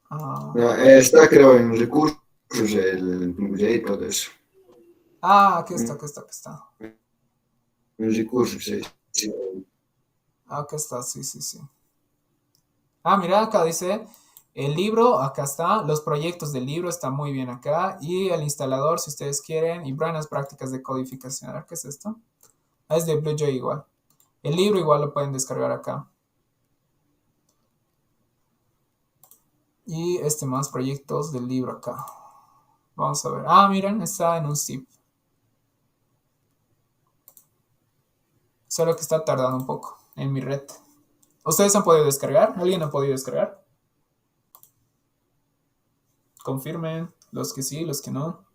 Ah, No, está creo en recursos, el museo y todo eso. aquí está, aquí está, aquí está. En recursos, sí. Sí. Acá está, sí, sí, sí. Mira, acá dice el libro, acá está, los proyectos del libro están muy bien acá, y el instalador, si ustedes quieren, y buenas prácticas de codificación. A ver, ¿qué es esto? Es de BlueJ igual. El libro igual lo pueden descargar acá. Y más proyectos del libro acá. Vamos a ver. Miren, está en un zip. Solo que está tardando un poco en mi red. ¿Ustedes han podido descargar? ¿Alguien ha podido descargar? Confirmen, los que sí, los que no.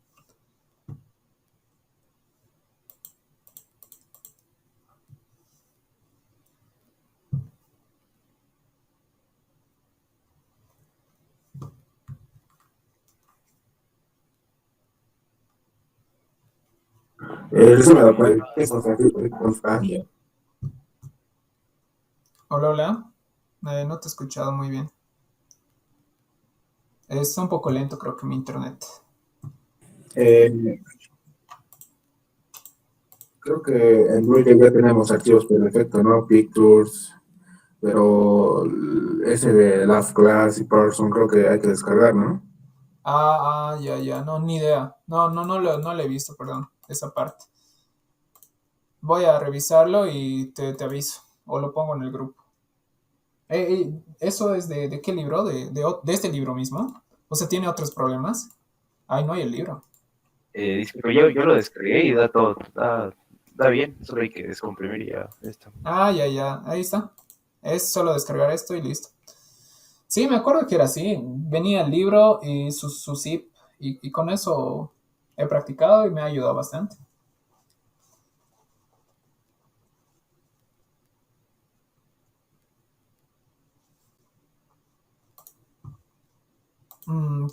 Eso me da cuenta. Eso es constancia. Hola, hola. No te he escuchado muy bien. Es un poco lento, creo que mi internet. Eh, Creo que en Blue Jay ya tenemos archivos por defecto, ¿no? Pictures, pero ese de Lab Class y Person creo que hay que descargar, ¿no? Ya, no, ni idea. No lo he visto, perdón, esa parte. Voy a revisarlo y te aviso, o lo pongo en el grupo. ¿Eso es de qué libro? ¿De este libro mismo? O sea, ¿tiene otros problemas? Ay, no hay el libro. Disculpe, yo lo descargué y da todo, da bien, solo hay que descomprimir y ya esto. Ya, ahí está. Es solo descargar esto y listo. Sí, me acuerdo que era así. Venía el libro y su zip, y con eso he practicado y me ha ayudado bastante.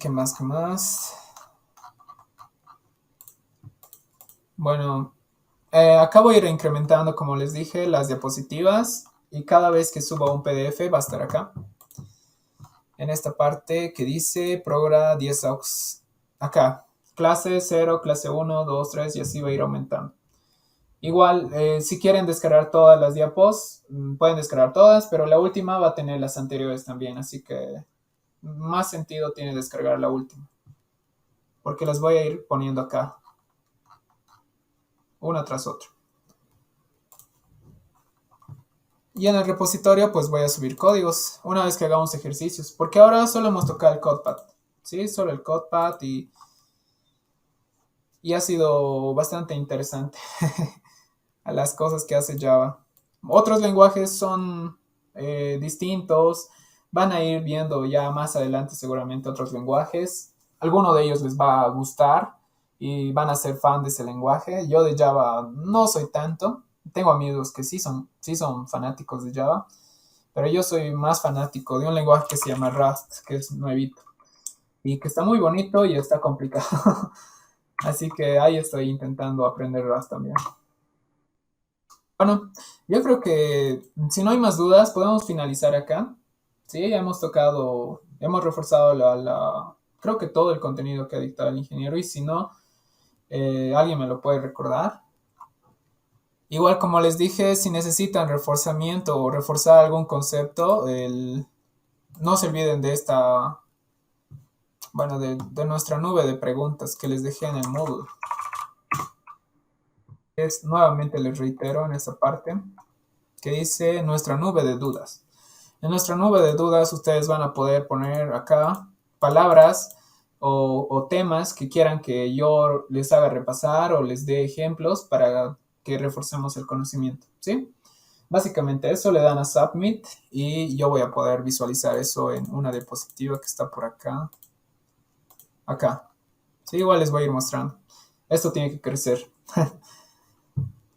¿Qué más? ¿Qué más? Bueno, acá voy a ir incrementando, como les dije, las diapositivas, y cada vez que suba un PDF va a estar acá. En esta parte que dice Progra 10 aux. Acá, clase 0, clase 1, 2, 3, y así va a ir aumentando. Igual, si quieren descargar todas las diapos, pueden descargar todas, pero la última va a tener las anteriores también, así que más sentido tiene descargar la última, porque las voy a ir poniendo acá, una tras otra. Y en el repositorio pues voy a subir códigos una vez que hagamos ejercicios, porque ahora solo hemos tocado el CodePad, ¿sí? Solo el CodePad, y ha sido bastante interesante a las cosas que hace Java. Otros lenguajes son distintos, van a ir viendo ya más adelante seguramente otros lenguajes. Alguno de ellos les va a gustar y van a ser fan de ese lenguaje. Yo de Java no soy tanto. Tengo amigos que sí son fanáticos de Java, pero yo soy más fanático de un lenguaje que se llama Rust, que es nuevito y que está muy bonito y está complicado. Así que ahí estoy intentando aprender Rust también. Bueno, yo creo que si no hay más dudas, podemos finalizar acá. Sí, ya hemos reforzado creo que todo el contenido que ha dictado el ingeniero, y si no, alguien me lo puede recordar. Igual, como les dije, si necesitan reforzamiento o reforzar algún concepto, no se olviden de de nuestra nube de preguntas que les dejé en el Moodle. Es, nuevamente les reitero en esta parte que dice nuestra nube de dudas. En nuestra nube de dudas ustedes van a poder poner acá palabras o temas que quieran que yo les haga repasar o les dé ejemplos para que reforcemos el conocimiento, ¿sí? Básicamente eso, le dan a Submit y yo voy a poder visualizar eso en una diapositiva que está por acá. Acá. Sí, igual les voy a ir mostrando. Esto tiene que crecer.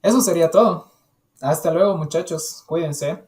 Eso sería todo. Hasta luego, muchachos. Cuídense.